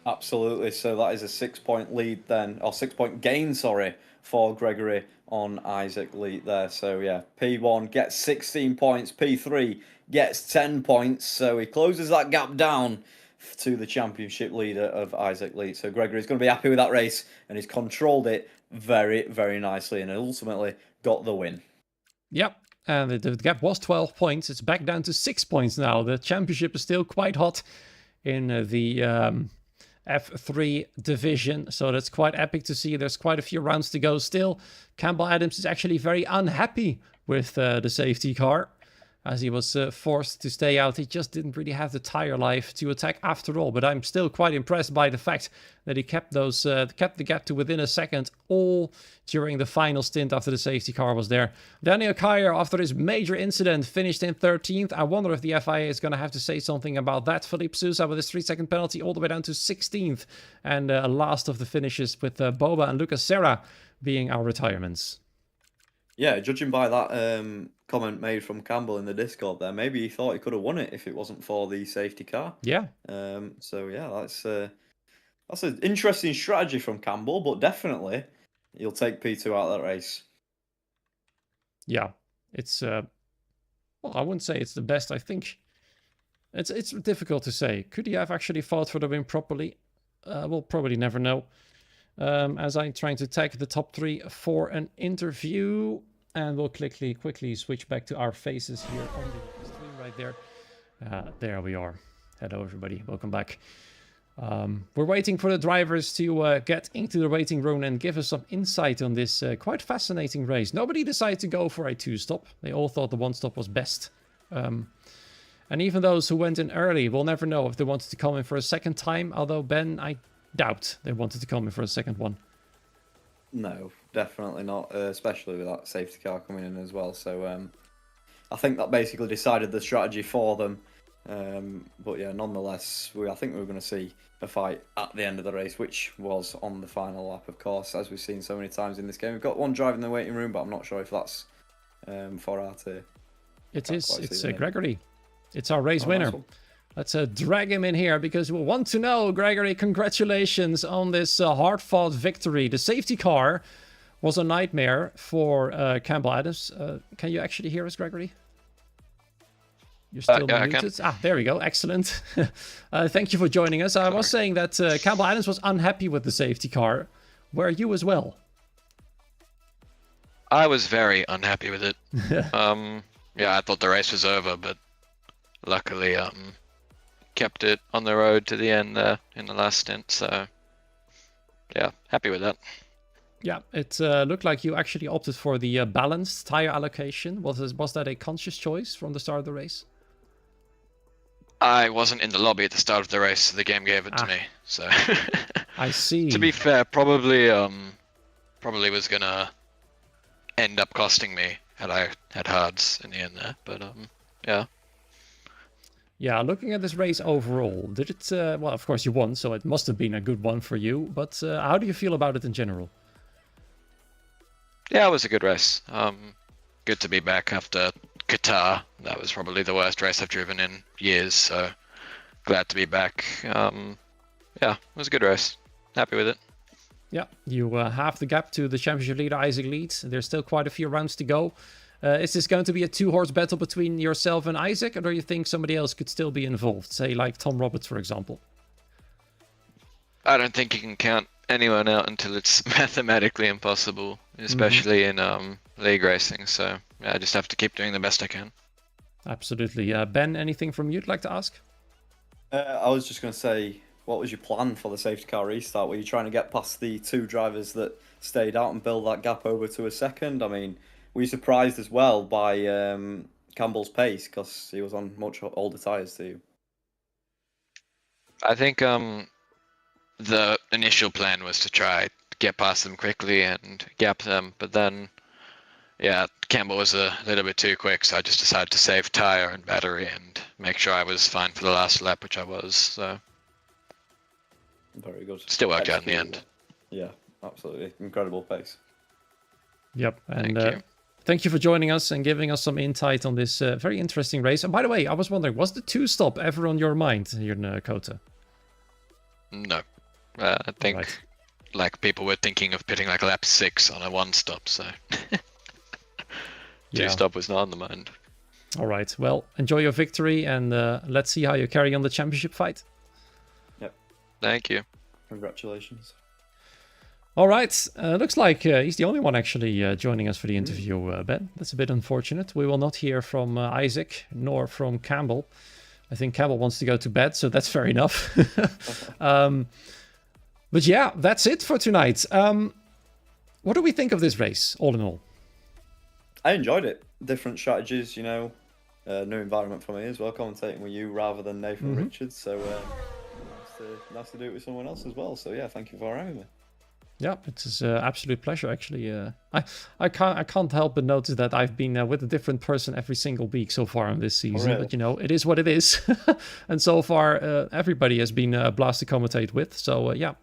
Absolutely. So that is a 6-point lead then, or 6-point gain, sorry, for Gregory on Isaac Lead there. So yeah, P1 gets 16 points, P3 gets 10 points. So he closes that gap down to the championship leader of Isaac Lead. So Gregory's going to be happy with that race, and he's controlled it very, very nicely and ultimately got the win. Yep. And the gap was 12 points. It's back down to 6 points now. The championship is still quite hot in the F3 division, so that's quite epic to see. There's quite a few rounds to go still. Campbell Adams is actually very unhappy with the safety car, as he was forced to stay out. He just didn't really have the tire life to attack after all. But I'm still quite impressed by the fact that he kept the gap to within a second all during the final stint after the safety car was there. Daniel Kyer, after this major incident, finished in 13th. I wonder if the FIA is going to have to say something about that. Philippe Sousa with his 3-second penalty all the way down to 16th. And last of the finishes with Boba and Lucas Serra being our retirements. Yeah, judging by that comment made from Campbell in the Discord there, maybe he thought he could have won it if it wasn't for the safety car. Yeah. So yeah, that's an interesting strategy from Campbell, but definitely he'll take P2 out of that race. Yeah, it's well, I wouldn't say it's the best. I think it's difficult to say. Could he have actually fought for the win properly? We'll probably never know. As I'm trying to tag the top 3 for an interview, and we'll quickly switch back to our faces here on the stream right there. There we are. Hello everybody, welcome back. We're waiting for the drivers to get into the waiting room and give us some insight on this quite fascinating race. Nobody decided to go for a 2-stop. They all thought the 1-stop was best. And even those who went in early, we'll never know if they wanted to come in for a second time, although Ben, I doubt they wanted to come in for a second one. No, definitely not, especially with that safety car coming in as well. So I think that basically decided the strategy for them. But yeah, nonetheless, I think we were going to see a fight at the end of the race, which was on the final lap, of course, as we've seen so many times in this game. We've got one driver in the waiting room, but I'm not sure if that's for RT. It's Gregory. It's our race winner. Nice. Let's drag him in here because we want to know, Gregory, congratulations on this hard-fought victory. The safety car was a nightmare for Campbell Adams. Can you actually hear us, Gregory? You're still muted. There we go. Excellent. Thank you for joining us. I was saying that Campbell Adams was unhappy with the safety car. Were you as well? I was very unhappy with it. Yeah, I thought the race was over, but luckily kept it on the road to the end there in the last stint. So yeah, happy with that. Yeah, it looked like you actually opted for the balanced tire allocation. Was that a conscious choice from the start of the race? I wasn't in the lobby at the start of the race, so the game gave it to me. So I see. To be fair, probably was gonna end up costing me had I had hards in the end there. But yeah. Yeah, looking at this race overall, did it? Well, of course you won, so it must have been a good one for you. But how do you feel about it in general? Yeah, it was a good race. Good to be back after Qatar. That was probably the worst race I've driven in years, so glad to be back. Yeah, it was a good race. Happy with it. Yeah, you half the gap to the championship leader, Isaac Leeds. There's still quite a few rounds to go. Is this going to be a 2-horse battle between yourself and Isaac, or do you think somebody else could still be involved? Say like Tom Roberts, for example. I don't think you can count anyone out until it's mathematically impossible, especially in league racing. So yeah, I just have to keep doing the best I can. Absolutely. Ben, anything from you you'd like to ask? I was just going to say, what was your plan for the safety car restart? Were you trying to get past the 2 drivers that stayed out and build that gap over to a second? I mean, were you surprised as well by Campbell's pace because he was on much older tyres too? I think the initial plan was to try get past them quickly and gap them, but then yeah, Campbell was a little bit too quick, so I just decided to save tyre and battery and make sure I was fine for the last lap, which I was. So very good. Still worked out in the end. Yeah, absolutely. Incredible pace. Yep. And thank you for joining us and giving us some insight on this very interesting race. And by the way, I was wondering, was the 2-stop ever on your mind here in Kota? No. I think like people were thinking of putting like lap 6 on a 1-stop, so 2-stop was not on the mind. All right. Well, enjoy your victory and let's see how you carry on the championship fight. Yep. Thank you. Congratulations. All right. Looks like he's the only one actually joining us for the interview, Ben. That's a bit unfortunate. We will not hear from Isaac nor from Campbell. I think Campbell wants to go to bed, so that's fair enough. But yeah, that's it for tonight. What do we think of this race, all in all? I enjoyed it. Different strategies, new environment for me as well, commentating with you rather than Nathan Richards. So nice to do it with someone else as well. So yeah, thank you for having me. Yeah, it is an absolute pleasure, actually. I can't help but notice that I've been with a different person every single week so far in this season. Really? But, you know, it is what it is. And so far, everybody has been a blast to commentate with. So, yeah,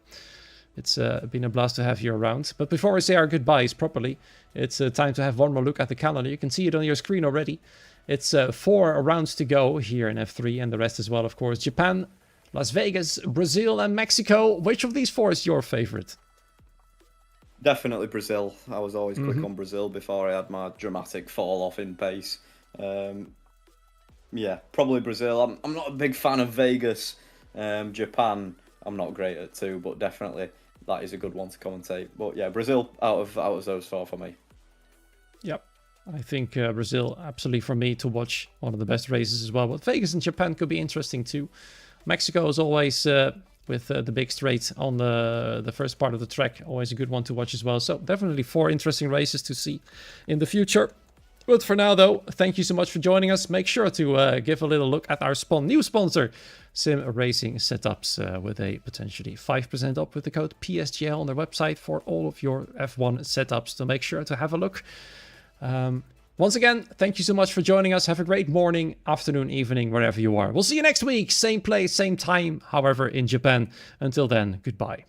it's been a blast to have you around. But before we say our goodbyes properly, it's time to have one more look at the calendar. You can see it on your screen already. It's 4 rounds to go here in F3, and the rest as well, of course. Japan, Las Vegas, Brazil, and Mexico. Which of these 4 is your favorite? Definitely Brazil. I was always quick on Brazil before I had my dramatic fall off in pace. Yeah, probably Brazil. I'm not a big fan of Vegas. Japan, I'm not great at too, but definitely that is a good one to commentate. But yeah, Brazil out of those 4 for me. Yep. I think Brazil, absolutely for me to watch, one of the best races as well. But Vegas and Japan could be interesting too. Mexico is always, with the big straight on the first part of the track, always a good one to watch as well. So definitely 4 interesting races to see in the future. But for now, though, thank you so much for joining us. Make sure to give a little look at our new sponsor, Sim Racing Setups, with a potentially 5% off with the code PSGL on their website for all of your F1 setups. So make sure to have a look. Once again, thank you so much for joining us. Have a great morning, afternoon, evening, wherever you are. We'll see you next week. Same place, same time, however, in Japan. Until then, goodbye.